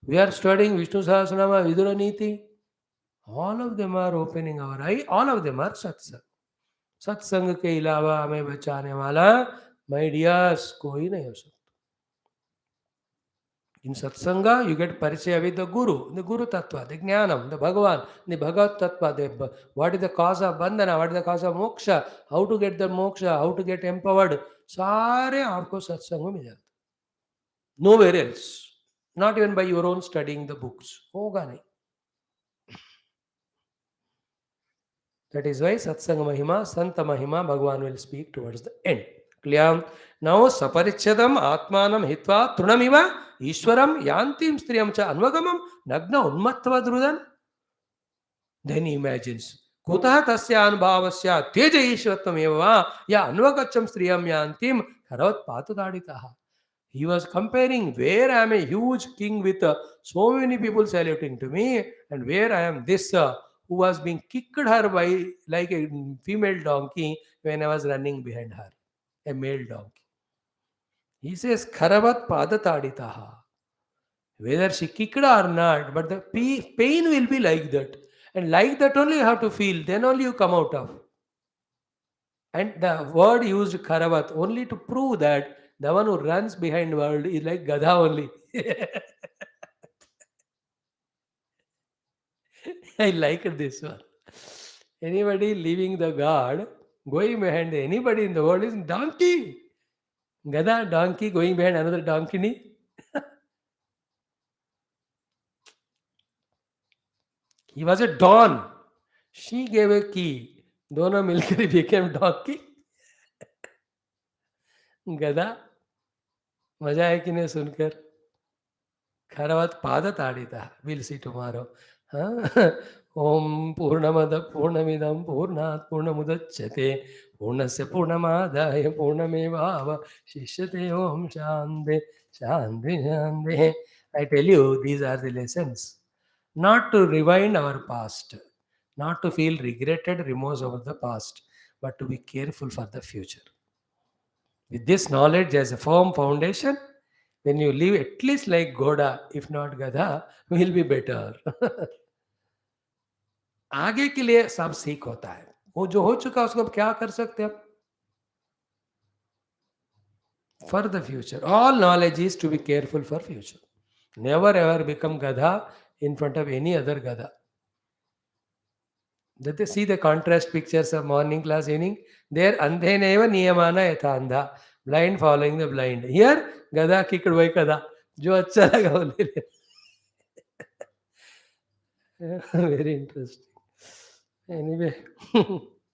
We are studying Vishnu Sahasranama, Vidura Niti. All of them are opening our eye. All of them are satsang. सत्संग के अलावा हमें बचाने वाला, my dears, कोई नहीं हो सकता. In satsanga, you get parichay with the Guru Tattva, the Jnanam, the Bhagavan, the Bhagavat Tattva, what is the cause of bandhana, what is the cause of moksha, how to get the moksha, how to get empowered. सारे आपको सत्संग में मिल जाते. Nowhere else. Not even by your own studying the books. होगा नहीं. That is why satsanga mahima, santa mahima, Bhagavan will speak towards the end. Clear? Now, saparichadam atmanam hitva trunamiva ishwaram yantim striyam cha anvagamam nagna unmattva drudan. Then he imagines. Kutah tasya anubhavasya teja ishvatvam eva ya anvagacham striyam yantim karavat patudaditaha. He was comparing where I am a huge king with so many people saluting to me, and where I am this who was being kicked her by like a female donkey when I was running behind her, a male donkey. He says, Kharavat padataditaha. Whether she kicked or not, but the pain will be like that. And like that only you have to feel, then only you come out of. And the word used Karavat only to prove that the one who runs behind world is like Gadha only. I like this one. Anybody leaving the God, going behind anybody in the world is donkey. Gada, donkey, going behind another donkey. He was a don. She gave a key. दोनों मिलकर he became donkey. गधा मजा है कि नहीं सुनकर खरवत पादताड़िता will see tomorrow हाँ ओम पूर्णमद पूर्णमिदं पूर्णात् पूर्णमुदच्यते पूर्णस्य पूर्णमादाय पूर्णमेवावशिष्यते ओम शांति शांति शांति. I tell you, these are the lessons. Not to rewind our past, not to feel regretted, remorse over the past, but to be careful for the future. With this knowledge as a firm foundation, when you live at least like Goda, if not Gadha, will be better. आगे के लिए सब सीख होता है. वो जो हो चुका उसको अब क्या कर सकते हैं? For the future. All knowledge is to be careful for future. Never ever become Gadha in front of any other Gadha. That they see the contrast pictures of morning class, evening. There, andheneva niyamana yatha andha. Blind following the blind. Here, Gada kicked by Gada. जो अच्छा लगा वो ले ले. Very interesting. Anyway.